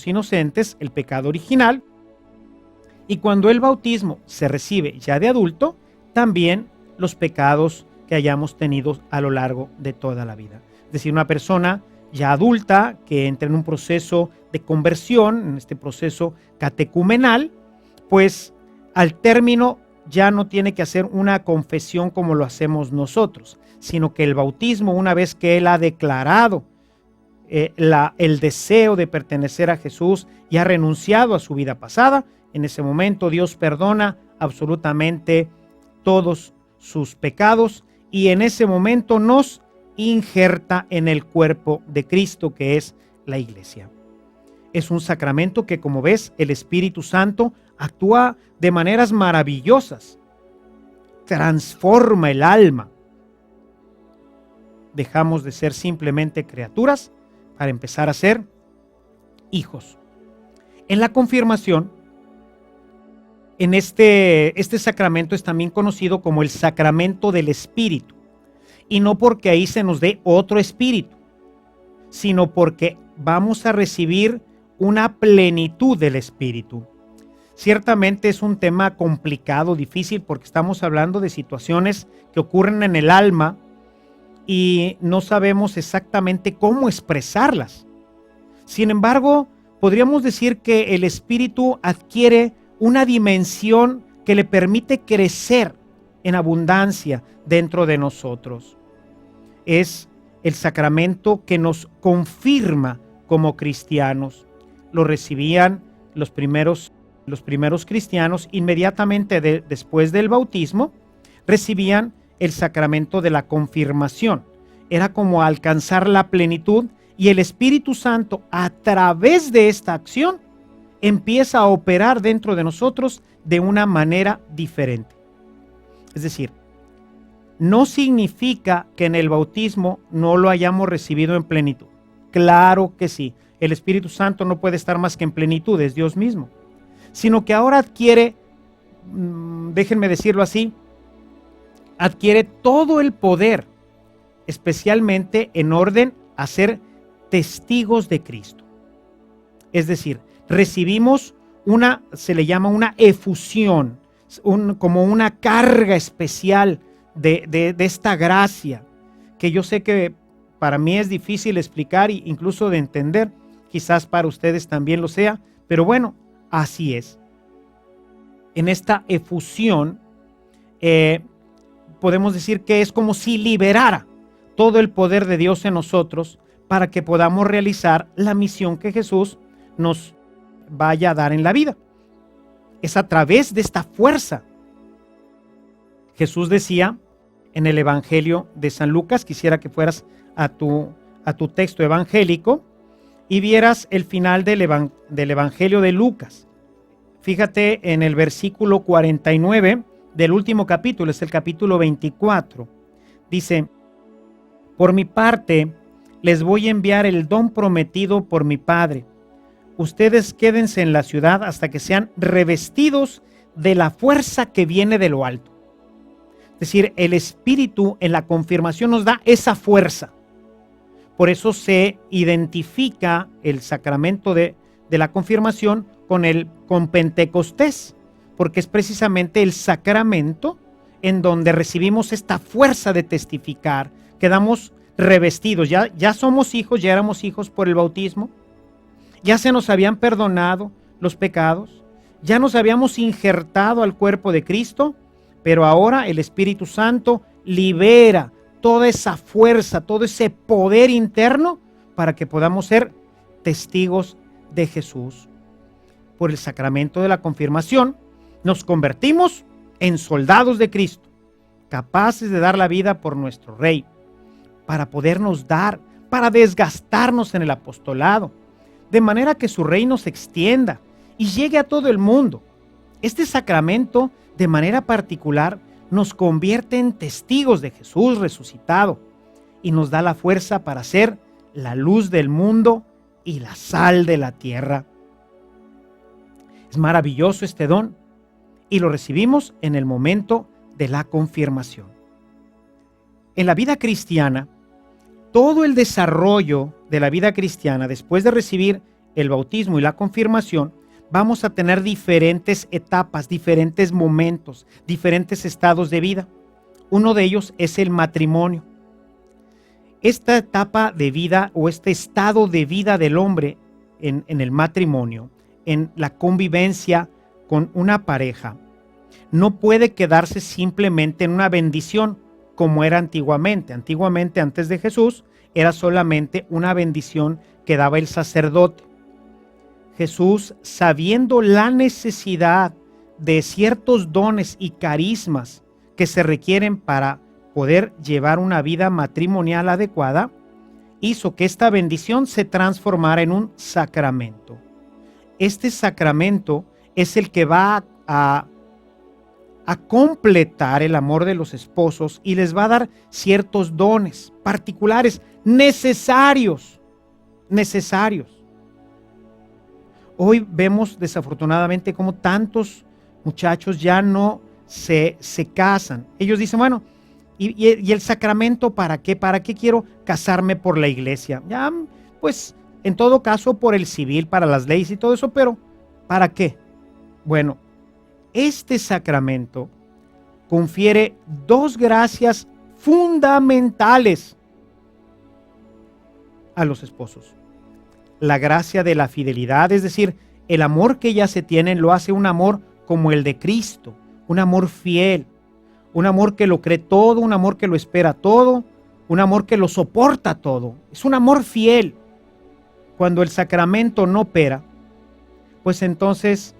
inocentes, el pecado original, y cuando el bautismo se recibe ya de adulto, también los pecados que hayamos tenido a lo largo de toda la vida. Es decir, una persona ya adulta que entra en un proceso de conversión, en este proceso catecumenal, pues al término ya no tiene que hacer una confesión como lo hacemos nosotros, sino que el bautismo, una vez que él ha declarado el deseo de pertenecer a Jesús y ha renunciado a su vida pasada, en ese momento Dios perdona absolutamente todos sus pecados y en ese momento nos injerta en el cuerpo de Cristo, que es la iglesia. Es un sacramento que, como ves, el Espíritu Santo actúa de maneras maravillosas, transforma el alma. Dejamos de ser simplemente criaturas para empezar a ser hijos. En la confirmación, en este sacramento es también conocido como el sacramento del Espíritu, y no porque ahí se nos dé otro espíritu, sino porque vamos a recibir una plenitud del Espíritu. Ciertamente es un tema complicado, difícil, porque estamos hablando de situaciones que ocurren en el alma y no sabemos exactamente cómo expresarlas. Sin embargo, podríamos decir que el Espíritu adquiere una dimensión que le permite crecer en abundancia dentro de nosotros. Es el sacramento que nos confirma como cristianos. Lo recibían los primeros cristianos inmediatamente después del bautismo, recibían el sacramento de la confirmación. Era como alcanzar la plenitud y el Espíritu Santo, a través de esta acción, empieza a operar dentro de nosotros de una manera diferente. Es decir, no significa que en el bautismo no lo hayamos recibido en plenitud. Claro que sí. El Espíritu Santo no puede estar más que en plenitud, es Dios mismo. Sino que ahora adquiere, déjenme decirlo así, adquiere todo el poder, especialmente en orden a ser testigos de Cristo. Es decir, recibimos se le llama una efusión, como una carga especial de esta gracia, que yo sé que para mí es difícil explicar e incluso de entender, quizás para ustedes también lo sea, pero bueno, así es. En esta efusión, podemos decir que es como si liberara todo el poder de Dios en nosotros para que podamos realizar la misión que Jesús nos vaya a dar en la vida. Es a través de esta fuerza. Jesús decía en el Evangelio de San Lucas, quisiera que fueras a tu texto evangélico y vieras el final del Evangelio de Lucas. Fíjate en el versículo 49 del último capítulo, es el capítulo 24. Dice: por mi parte, les voy a enviar el don prometido por mi Padre. Ustedes quédense en la ciudad hasta que sean revestidos de la fuerza que viene de lo alto. Es decir, el Espíritu en la confirmación nos da esa fuerza. Por eso se identifica el sacramento de la confirmación con Pentecostés, porque es precisamente el sacramento en donde recibimos esta fuerza de testificar, quedamos revestidos, ya somos hijos, ya éramos hijos por el bautismo, ya se nos habían perdonado los pecados, ya nos habíamos injertado al cuerpo de Cristo, pero ahora el Espíritu Santo libera toda esa fuerza, todo ese poder interno para que podamos ser testigos de Jesús. Por el sacramento de la confirmación nos convertimos en soldados de Cristo, capaces de dar la vida por nuestro Rey, para podernos dar, para desgastarnos en el apostolado, de manera que su reino se extienda y llegue a todo el mundo. Este sacramento, de manera particular, nos convierte en testigos de Jesús resucitado y nos da la fuerza para ser la luz del mundo y la sal de la tierra. Es maravilloso este don y lo recibimos en el momento de la confirmación. En la vida cristiana, todo el desarrollo de la vida cristiana, después de recibir el bautismo y la confirmación, vamos a tener diferentes etapas, diferentes momentos, diferentes estados de vida. Uno de ellos es el matrimonio. Esta etapa de vida o este estado de vida del hombre en el matrimonio, en la convivencia con una pareja, no puede quedarse simplemente en una bendición como era antiguamente. Antiguamente, antes de Jesús, era solamente una bendición que daba el sacerdote. Jesús, sabiendo la necesidad de ciertos dones y carismas que se requieren para poder llevar una vida matrimonial adecuada, hizo que esta bendición se transformara en un sacramento. Este sacramento es el que va a completar el amor de los esposos y les va a dar ciertos dones particulares necesarios. Hoy vemos desafortunadamente cómo tantos muchachos ya no se casan. Ellos dicen, bueno, ¿y el sacramento para qué? ¿Para qué quiero casarme por la iglesia? Ya, pues, en todo caso por el civil, para las leyes y todo eso, pero ¿para qué? Bueno, este sacramento confiere dos gracias fundamentales a los esposos. La gracia de la fidelidad, es decir, el amor que ya se tienen lo hace un amor como el de Cristo, un amor fiel, un amor que lo cree todo, un amor que lo espera todo, un amor que lo soporta todo. Es un amor fiel. Cuando el sacramento no opera, pues entonces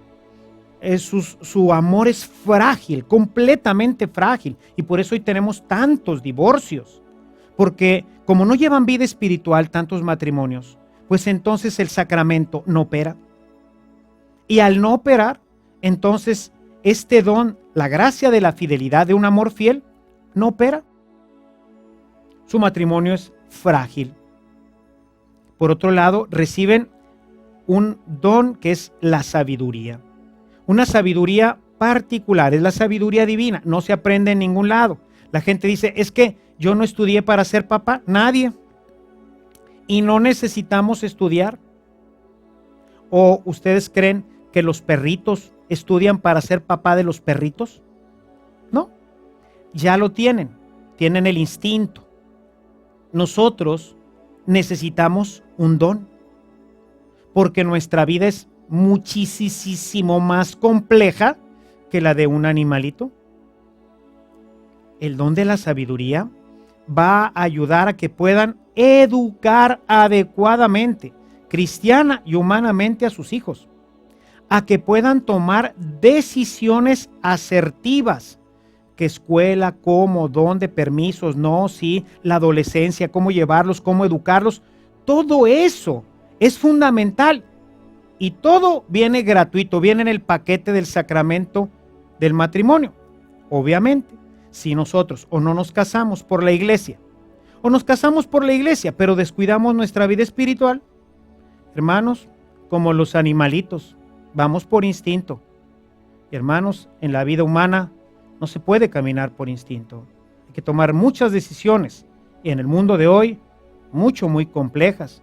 su amor es frágil, completamente frágil. Y por eso hoy tenemos tantos divorcios. Porque como no llevan vida espiritual tantos matrimonios, pues entonces el sacramento no opera. Y al no operar, entonces este don, la gracia de la fidelidad, de un amor fiel, no opera. Su matrimonio es frágil. Por otro lado, reciben un don que es la sabiduría. Una sabiduría particular, es la sabiduría divina, no se aprende en ningún lado. La gente dice, es que yo no estudié para ser papá. Nadie. Y no necesitamos estudiar. ¿O ustedes creen que los perritos estudian para ser papá de los perritos? No, ya lo tienen el instinto. Nosotros necesitamos un don, porque nuestra vida es muchísimo más compleja que la de un animalito. El don de la sabiduría va a ayudar a que puedan educar adecuadamente, cristiana y humanamente, a sus hijos, a que puedan tomar decisiones asertivas. ¿Qué escuela, cómo, dónde, permisos, no, sí, la adolescencia, cómo llevarlos, cómo educarlos? Todo eso es fundamental y todo viene gratuito, viene en el paquete del sacramento del matrimonio. Obviamente, si nosotros o no nos casamos por la iglesia, o nos casamos por la iglesia, pero descuidamos nuestra vida espiritual, hermanos, como los animalitos, vamos por instinto. Hermanos, en la vida humana no se puede caminar por instinto. Hay que tomar muchas decisiones y en el mundo de hoy, muy complejas.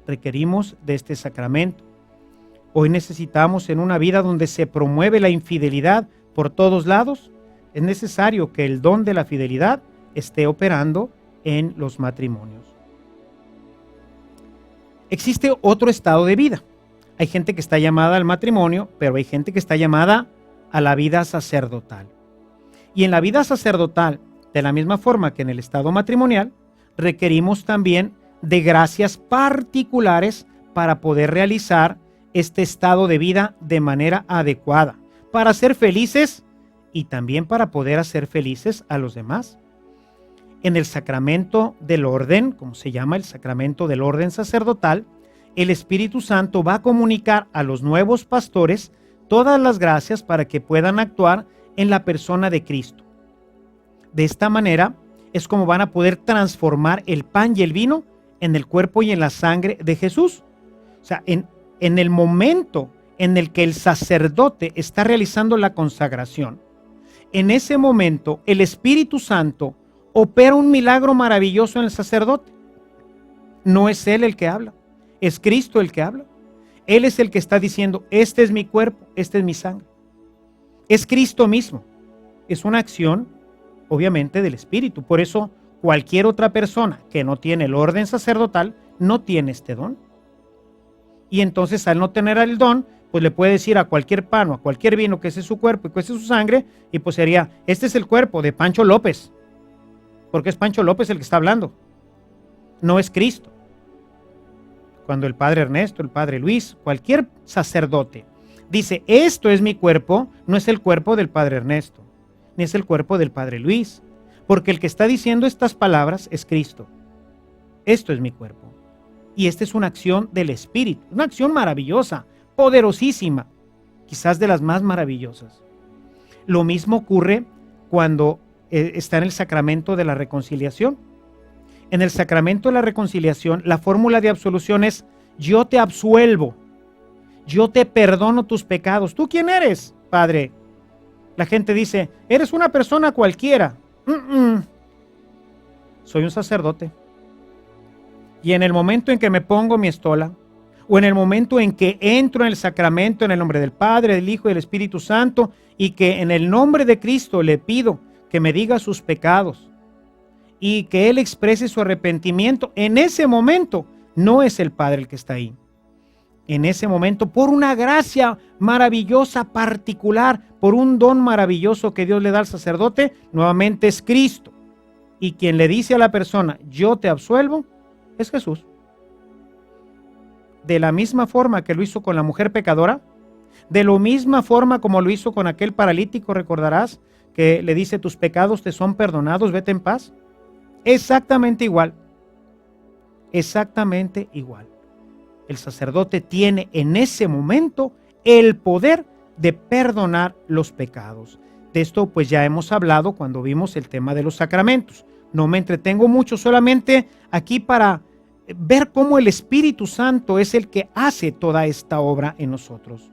Requerimos de este sacramento. Hoy necesitamos, en una vida donde se promueve la infidelidad por todos lados, es necesario que el don de la fidelidad esté operando en los matrimonios. Existe otro estado de vida. Hay gente que está llamada al matrimonio, pero hay gente que está llamada a la vida sacerdotal. Y en la vida sacerdotal, de la misma forma que en el estado matrimonial, requerimos también de gracias particulares para poder realizar este estado de vida de manera adecuada, para ser felices y también para poder hacer felices a los demás. En el sacramento del orden, como se llama el sacramento del orden sacerdotal, el Espíritu Santo va a comunicar a los nuevos pastores todas las gracias para que puedan actuar en la persona de Cristo. De esta manera es como van a poder transformar el pan y el vino en el cuerpo y en la sangre de Jesús. O sea, en el momento en el que el sacerdote está realizando la consagración, en ese momento el Espíritu Santo opera un milagro maravilloso en el sacerdote. No es él el que habla, es Cristo el que habla. Él es el que está diciendo, este es mi cuerpo, esta es mi sangre. Es Cristo mismo. Es una acción, obviamente, del Espíritu. Por eso, cualquier otra persona que no tiene el orden sacerdotal no tiene este don. Y entonces, al no tener el don, pues le puede decir a cualquier pan o a cualquier vino que ese es su cuerpo y que ese es su sangre, y pues sería, este es el cuerpo de Pancho López, porque es Pancho López el que está hablando, no es Cristo. Cuando el padre Ernesto, el padre Luis, cualquier sacerdote dice, esto es mi cuerpo, no es el cuerpo del padre Ernesto, ni es el cuerpo del padre Luis, porque el que está diciendo estas palabras es Cristo. Esto es mi cuerpo. Y esta es una acción del Espíritu, una acción maravillosa, poderosísima, quizás de las más maravillosas. Lo mismo ocurre cuando está en el sacramento de la reconciliación. En el sacramento de la reconciliación, la fórmula de absolución es, yo te absuelvo, yo te perdono tus pecados. ¿Tú quién eres, Padre? La gente dice, eres una persona cualquiera. Soy un sacerdote. Y en el momento en que me pongo mi estola, o en el momento en que entro en el sacramento en el nombre del Padre, del Hijo y del Espíritu Santo, y que en el nombre de Cristo le pido que me diga sus pecados y que Él exprese su arrepentimiento, en ese momento no es el Padre el que está ahí. En ese momento, por una gracia maravillosa particular, por un don maravilloso que Dios le da al sacerdote, nuevamente es Cristo. Y quien le dice a la persona, yo te absuelvo, es Jesús. De la misma forma que lo hizo con la mujer pecadora, de la misma forma como lo hizo con aquel paralítico, recordarás, que le dice, tus pecados te son perdonados, vete en paz. Exactamente igual. Exactamente igual. El sacerdote tiene en ese momento el poder de perdonar los pecados. De esto pues ya hemos hablado cuando vimos el tema de los sacramentos. No me entretengo mucho, solamente aquí para ver cómo el Espíritu Santo es el que hace toda esta obra en nosotros.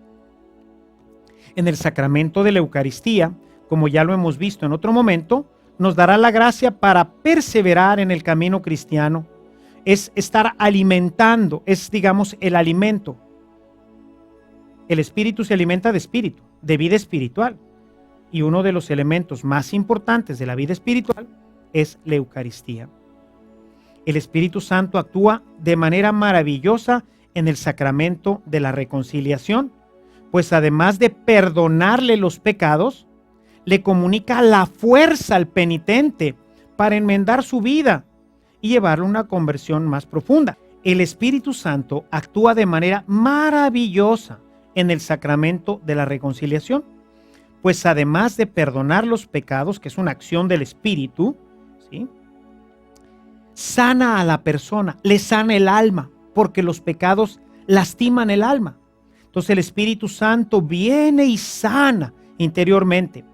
En el sacramento de la Eucaristía, como ya lo hemos visto en otro momento, nos dará la gracia para perseverar en el camino cristiano. Es estar alimentando, es, digamos, el alimento. El espíritu se alimenta de espíritu, de vida espiritual. Y uno de los elementos más importantes de la vida espiritual es la Eucaristía. El Espíritu Santo actúa de manera maravillosa en el sacramento de la reconciliación, pues además de perdonarle los pecados, le comunica la fuerza al penitente para enmendar su vida y llevarlo a una conversión más profunda. El Espíritu Santo actúa de manera maravillosa en el sacramento de la reconciliación, pues además de perdonar los pecados, que es una acción del Espíritu, ¿sí?, sana a la persona, le sana el alma, porque los pecados lastiman el alma. Entonces el Espíritu Santo viene y sana interiormente.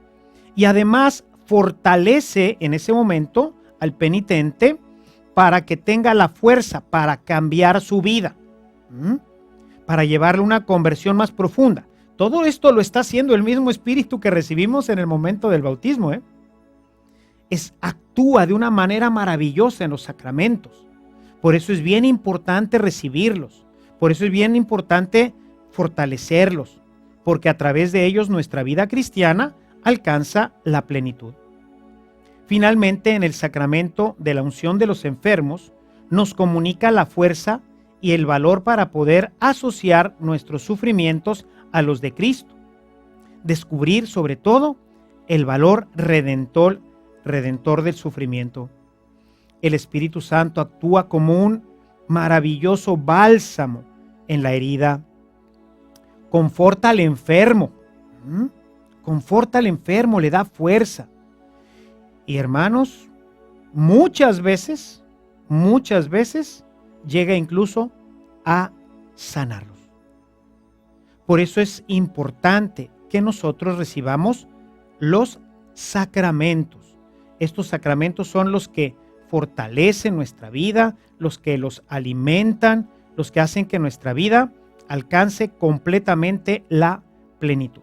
Y además fortalece en ese momento al penitente para que tenga la fuerza para cambiar su vida, para llevarle una conversión más profunda. Todo esto lo está haciendo el mismo Espíritu que recibimos en el momento del bautismo, actúa de una manera maravillosa en los sacramentos. Por eso es bien importante recibirlos. Por eso es bien importante fortalecerlos, porque a través de ellos nuestra vida cristiana alcanza la plenitud. Finalmente, en el sacramento de la unción de los enfermos, nos comunica la fuerza y el valor para poder asociar nuestros sufrimientos a los de Cristo. Descubrir, sobre todo, el valor redentor del sufrimiento. El Espíritu Santo actúa como un maravilloso bálsamo en la herida. Conforta al enfermo. Conforta al enfermo, le da fuerza. Y hermanos, muchas veces llega incluso a sanarlos. Por eso es importante que nosotros recibamos los sacramentos. Estos sacramentos son los que fortalecen nuestra vida, los que los alimentan, los que hacen que nuestra vida alcance completamente la plenitud.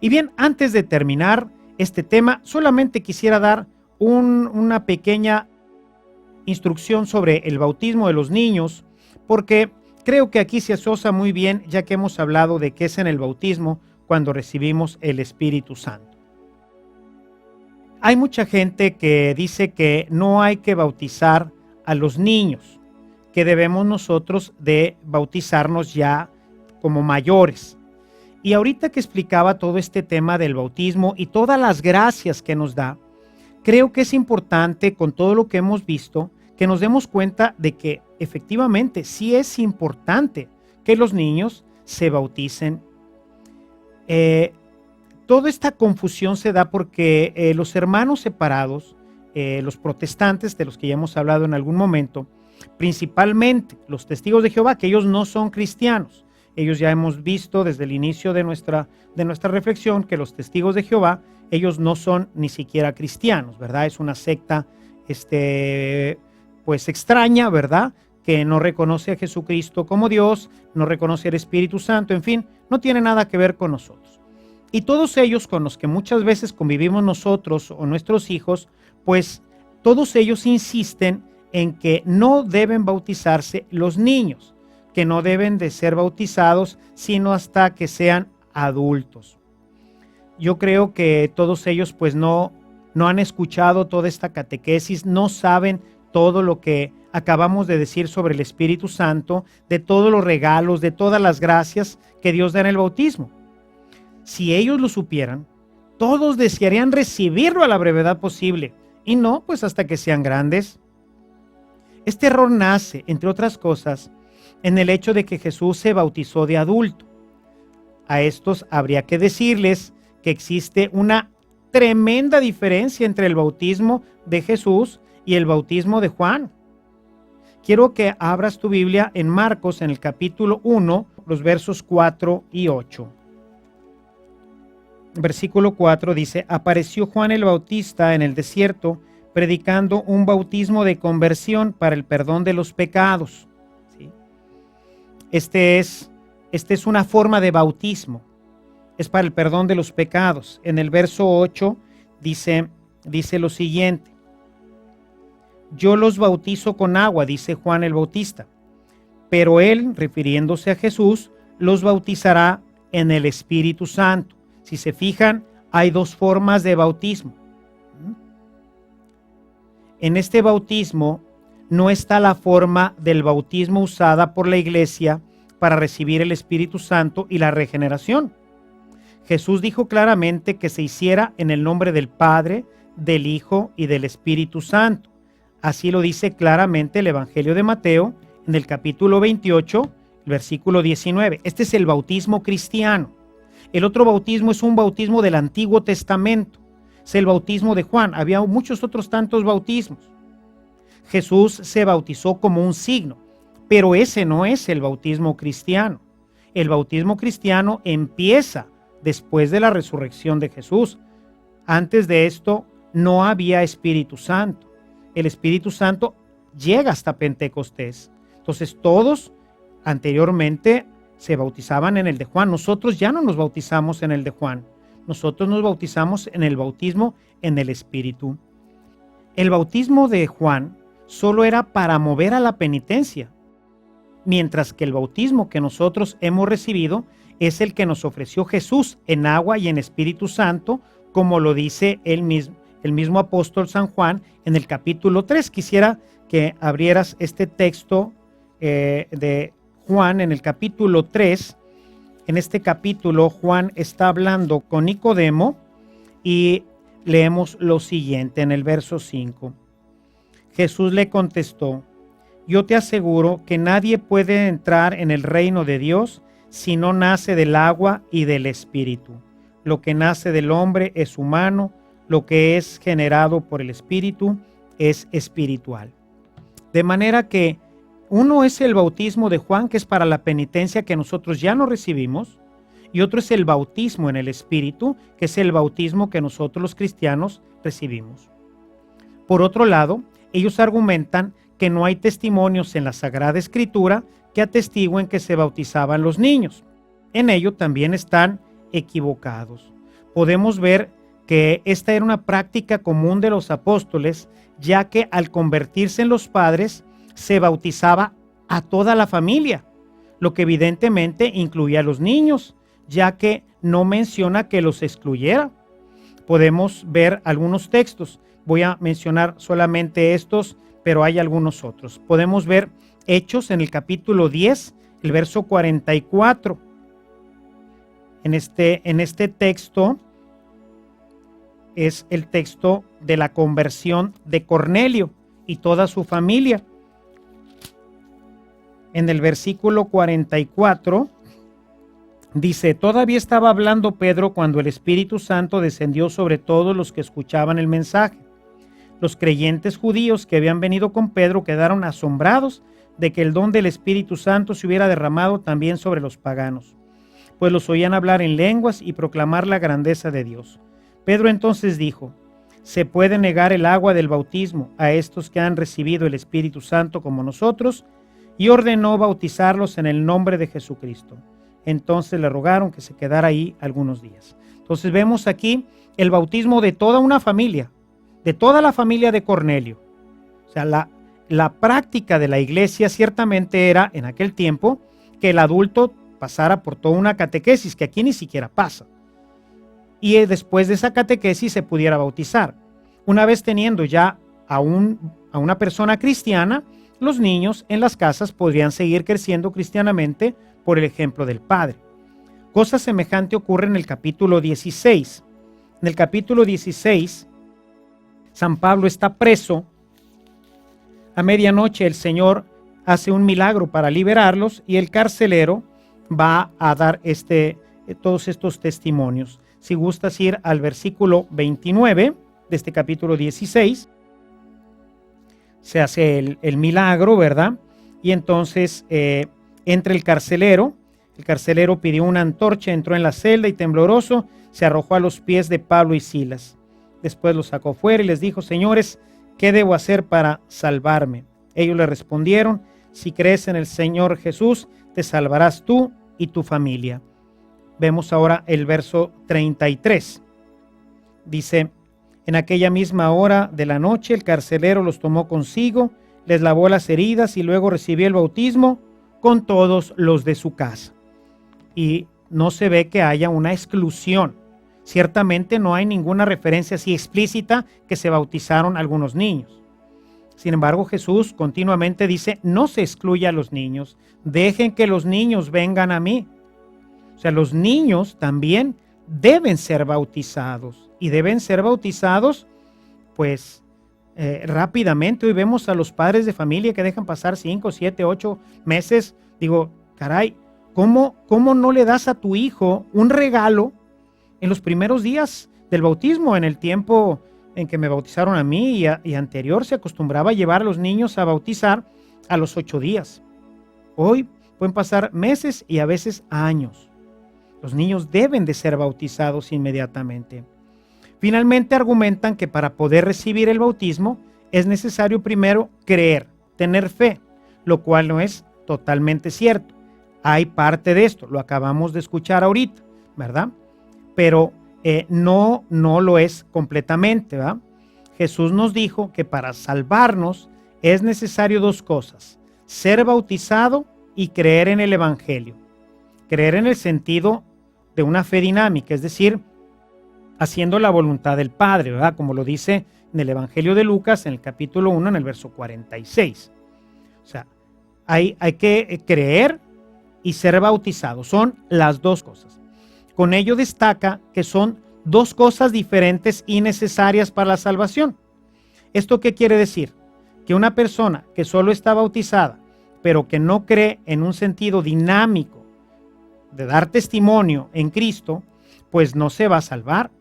Y bien, antes de terminar este tema, solamente quisiera dar una pequeña instrucción sobre el bautismo de los niños, porque creo que aquí se asocia muy bien, ya que hemos hablado de qué es en el bautismo cuando recibimos el Espíritu Santo. Hay mucha gente que dice que no hay que bautizar a los niños, que debemos nosotros de bautizarnos ya como mayores. Y ahorita que explicaba todo este tema del bautismo y todas las gracias que nos da, creo que es importante, con todo lo que hemos visto, que nos demos cuenta de que efectivamente sí es importante que los niños se bauticen. Toda esta confusión se da porque los hermanos separados, los protestantes, de los que ya hemos hablado en algún momento, principalmente los testigos de Jehová, que ellos no son cristianos. Ellos ya hemos visto desde el inicio de nuestra reflexión que los testigos de Jehová, ellos no son ni siquiera cristianos, ¿verdad? Es una secta pues extraña, ¿verdad? Que no reconoce a Jesucristo como Dios, no reconoce al Espíritu Santo, en fin, no tiene nada que ver con nosotros. Y todos ellos con los que muchas veces convivimos nosotros o nuestros hijos, pues todos ellos insisten en que no deben bautizarse los niños, que no deben de ser bautizados sino hasta que sean adultos. Yo creo que todos ellos pues no han escuchado toda esta catequesis, no saben todo lo que acabamos de decir sobre el Espíritu Santo, de todos los regalos, de todas las gracias que Dios da en el bautismo. Si ellos lo supieran, todos desearían recibirlo a la brevedad posible, y no pues hasta que sean grandes. Este error nace, entre otras cosas, en el hecho de que Jesús se bautizó de adulto. A estos habría que decirles que existe una tremenda diferencia entre el bautismo de Jesús y el bautismo de Juan. Quiero que abras tu Biblia en Marcos, en el capítulo 1, los versos 4 y 8. Versículo 4 dice: apareció Juan el Bautista en el desierto, predicando un bautismo de conversión para el perdón de los pecados. ¿Sí? Este es una forma de bautismo, es para el perdón de los pecados. En el verso 8 dice: dice lo siguiente: yo los bautizo con agua, dice Juan el Bautista, pero él, refiriéndose a Jesús, los bautizará en el Espíritu Santo. Si se fijan, hay dos formas de bautismo. En este bautismo no está la forma del bautismo usada por la iglesia para recibir el Espíritu Santo y la regeneración. Jesús dijo claramente que se hiciera en el nombre del Padre, del Hijo y del Espíritu Santo. Así lo dice claramente el Evangelio de Mateo en el capítulo 28, el versículo 19. Este es el bautismo cristiano. El otro bautismo es un bautismo del Antiguo Testamento. Es el bautismo de Juan. Había muchos otros tantos bautismos. Jesús se bautizó como un signo, pero ese no es el bautismo cristiano. El bautismo cristiano empieza después de la resurrección de Jesús. Antes de esto no había Espíritu Santo. El Espíritu Santo llega hasta Pentecostés. Entonces todos anteriormente se bautizaban en el de Juan. Nosotros ya no nos bautizamos en el de Juan. Nosotros nos bautizamos en el bautismo en el Espíritu. El bautismo de Juan solo era para mover a la penitencia, mientras que el bautismo que nosotros hemos recibido es el que nos ofreció Jesús en agua y en Espíritu Santo, como lo dice el mismo apóstol San Juan en el capítulo 3. Quisiera que abrieras este texto de Juan en el capítulo 3. En este capítulo Juan está hablando con Nicodemo y leemos lo siguiente en el verso 5. Jesús le contestó: yo te aseguro que nadie puede entrar en el reino de Dios si no nace del agua y del Espíritu. Lo que nace del hombre es humano, lo que es generado por el Espíritu es espiritual. De manera que uno es el bautismo de Juan, que es para la penitencia que nosotros ya no recibimos, y otro es el bautismo en el Espíritu, que es el bautismo que nosotros los cristianos recibimos. Por otro lado, ellos argumentan que no hay testimonios en la Sagrada Escritura que atestiguen que se bautizaban los niños. En ello también están equivocados. Podemos ver que esta era una práctica común de los apóstoles, ya que al convertirse en los padres se bautizaba a toda la familia, lo que evidentemente incluía a los niños, ya que no menciona que los excluyera. Podemos ver algunos textos. Voy a mencionar solamente estos, pero hay algunos otros. Podemos ver Hechos en el capítulo 10, el verso 44. En este texto es el texto de la conversión de Cornelio y toda su familia. En el versículo 44 dice: todavía estaba hablando Pedro cuando el Espíritu Santo descendió sobre todos los que escuchaban el mensaje. Los creyentes judíos que habían venido con Pedro quedaron asombrados de que el don del Espíritu Santo se hubiera derramado también sobre los paganos, pues los oían hablar en lenguas y proclamar la grandeza de Dios. Pedro entonces dijo: ¿se puede negar el agua del bautismo a estos que han recibido el Espíritu Santo como nosotros? Y ordenó bautizarlos en el nombre de Jesucristo. Entonces le rogaron que se quedara ahí algunos días. Entonces vemos aquí el bautismo de toda una familia, de toda la familia de Cornelio. O sea, la práctica de la iglesia ciertamente era en aquel tiempo que el adulto pasara por toda una catequesis, que aquí ni siquiera pasa. Y después de esa catequesis se pudiera bautizar. Una vez teniendo ya a una persona cristiana, los niños en las casas podrían seguir creciendo cristianamente por el ejemplo del padre. Cosa semejante ocurre en el capítulo 16. En el capítulo 16, San Pablo está preso. A medianoche el Señor hace un milagro para liberarlos y el carcelero va a dar todos estos testimonios. Si gustas ir al versículo 29 de este capítulo 16, se hace el milagro, ¿verdad? Y entonces entra el carcelero pidió una antorcha, entró en la celda y tembloroso se arrojó a los pies de Pablo y Silas. Después los sacó fuera y les dijo: señores, ¿qué debo hacer para salvarme? Ellos le respondieron: si crees en el Señor Jesús, te salvarás tú y tu familia. Vemos ahora el verso 33. Dice: En aquella misma hora de la noche el carcelero los tomó consigo, les lavó las heridas y luego recibió el bautismo con todos los de su casa. Y no se ve que haya una exclusión. Ciertamente no hay ninguna referencia así explícita que se bautizaron algunos niños. Sin embargo, Jesús continuamente dice, no se excluya a los niños, dejen que los niños vengan a mí. O sea, los niños también deben ser bautizados y deben ser bautizados pues rápidamente. Hoy vemos a los padres de familia que dejan pasar 5, 7, 8 meses. Digo, caray, ¿cómo no le das a tu hijo un regalo en los primeros días del bautismo? En el tiempo en que me bautizaron a mí y anterior se acostumbraba a llevar a los niños a bautizar a los 8 días. Hoy pueden pasar meses y a veces años. Los niños deben de ser bautizados inmediatamente. Finalmente argumentan que para poder recibir el bautismo es necesario primero creer, tener fe, lo cual no es totalmente cierto. Hay parte de esto, lo acabamos de escuchar ahorita, ¿verdad? Pero no lo es completamente, ¿verdad? Jesús nos dijo que para salvarnos es necesario 2 cosas: ser bautizado y creer en el Evangelio. Creer en el sentido de una fe dinámica, es decir, haciendo la voluntad del Padre, ¿verdad? Como lo dice en el Evangelio de Lucas, en el capítulo 1, en el verso 46. O sea, hay que creer y ser bautizado. Son las 2 cosas. Con ello destaca que son 2 cosas diferentes y necesarias para la salvación. ¿Esto qué quiere decir? Que una persona que solo está bautizada, pero que no cree en un sentido dinámico de dar testimonio en Cristo, pues no se va a salvar.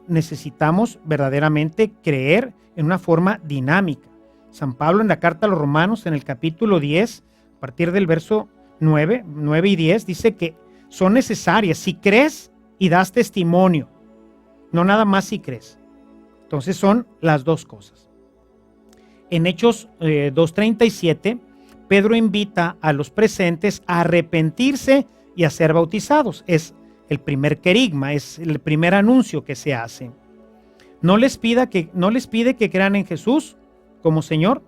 Necesitamos verdaderamente creer en una forma dinámica. San Pablo en la carta a los Romanos, en el capítulo 10, a partir del verso 9 y 10, dice que son necesarias si crees y das testimonio, no nada más si crees. Entonces son las 2 cosas. En Hechos 2:37, Pedro invita a los presentes a arrepentirse y a ser bautizados. Es el primer querigma, es el primer anuncio que se hace. No les pide que crean en Jesús como Señor.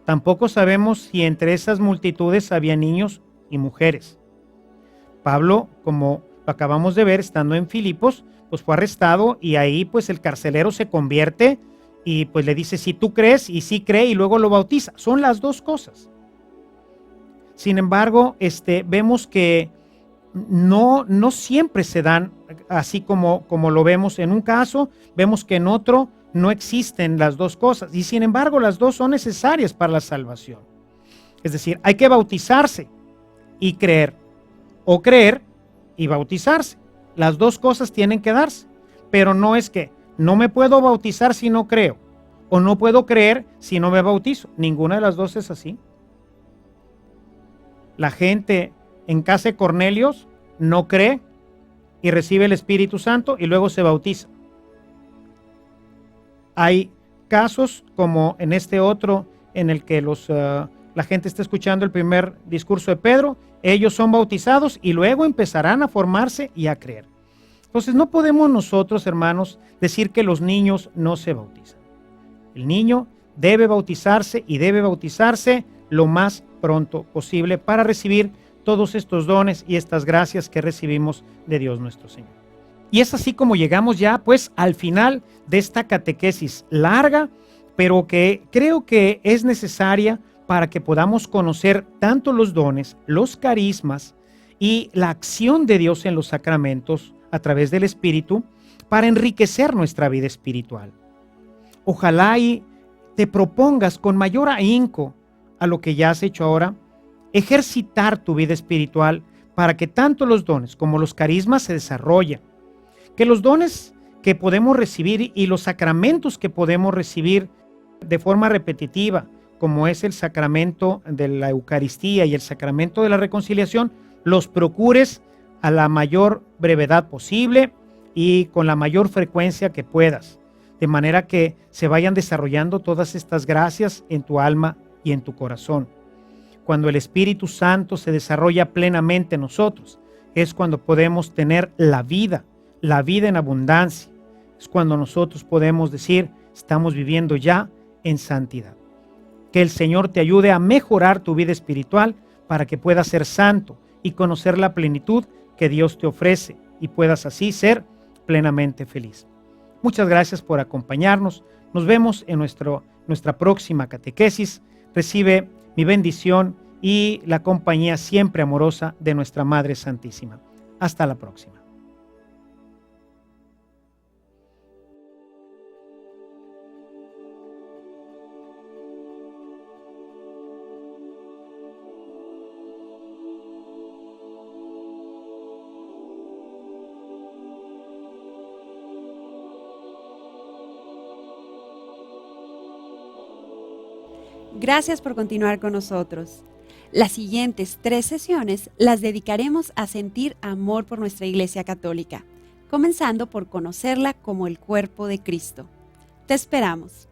Tampoco sabemos si entre esas multitudes había niños y mujeres. Pablo, como lo acabamos de ver estando en Filipos, pues fue arrestado y ahí pues el carcelero se convierte y pues le dice si tú crees, y sí cree y luego lo bautiza. Son las 2 cosas. Sin embargo, vemos que no siempre se dan así como lo vemos en un caso, vemos que en otro no existen las 2 cosas y sin embargo las 2 son necesarias para la salvación. Es decir, hay que bautizarse y creer, o creer y bautizarse. Las 2 cosas tienen que darse, pero no es que no me puedo bautizar si no creo, o no puedo creer si no me bautizo. Ninguna de las 2 es así. La gente en casa de Cornelios no cree y recibe el Espíritu Santo y luego se bautiza. Hay casos como en este otro en el que la gente está escuchando el primer discurso de Pedro, ellos son bautizados y luego empezarán a formarse y a creer. Entonces no podemos nosotros, hermanos, decir que los niños no se bautizan. El niño debe bautizarse y debe bautizarse lo más pronto posible para recibir todos estos dones y estas gracias que recibimos de Dios nuestro Señor. Y es así como llegamos ya pues al final de esta catequesis larga, pero que creo que es necesaria para que podamos conocer tanto los dones, los carismas y la acción de Dios en los sacramentos a través del Espíritu para enriquecer nuestra vida espiritual. Ojalá y te propongas con mayor ahínco a lo que ya has hecho ahora, ejercitar tu vida espiritual para que tanto los dones como los carismas se desarrollen. Que los dones que podemos recibir y los sacramentos que podemos recibir de forma repetitiva, como es el sacramento de la Eucaristía y el sacramento de la reconciliación, los procures a la mayor brevedad posible y con la mayor frecuencia que puedas, de manera que se vayan desarrollando todas estas gracias en tu alma y en tu corazón. Cuando el Espíritu Santo se desarrolla plenamente en nosotros, es cuando podemos tener la vida la vida en abundancia. Es cuando nosotros podemos decir, estamos viviendo ya en santidad. Que el Señor te ayude a mejorar tu vida espiritual para que puedas ser santo y conocer la plenitud que Dios te ofrece y puedas así ser plenamente feliz. Muchas gracias por acompañarnos. Nos vemos en nuestra próxima catequesis. Recibe mi bendición y la compañía siempre amorosa de nuestra Madre Santísima. Hasta la próxima. Gracias por continuar con nosotros. Las siguientes 3 sesiones las dedicaremos a sentir amor por nuestra Iglesia Católica, comenzando por conocerla como el cuerpo de Cristo. Te esperamos.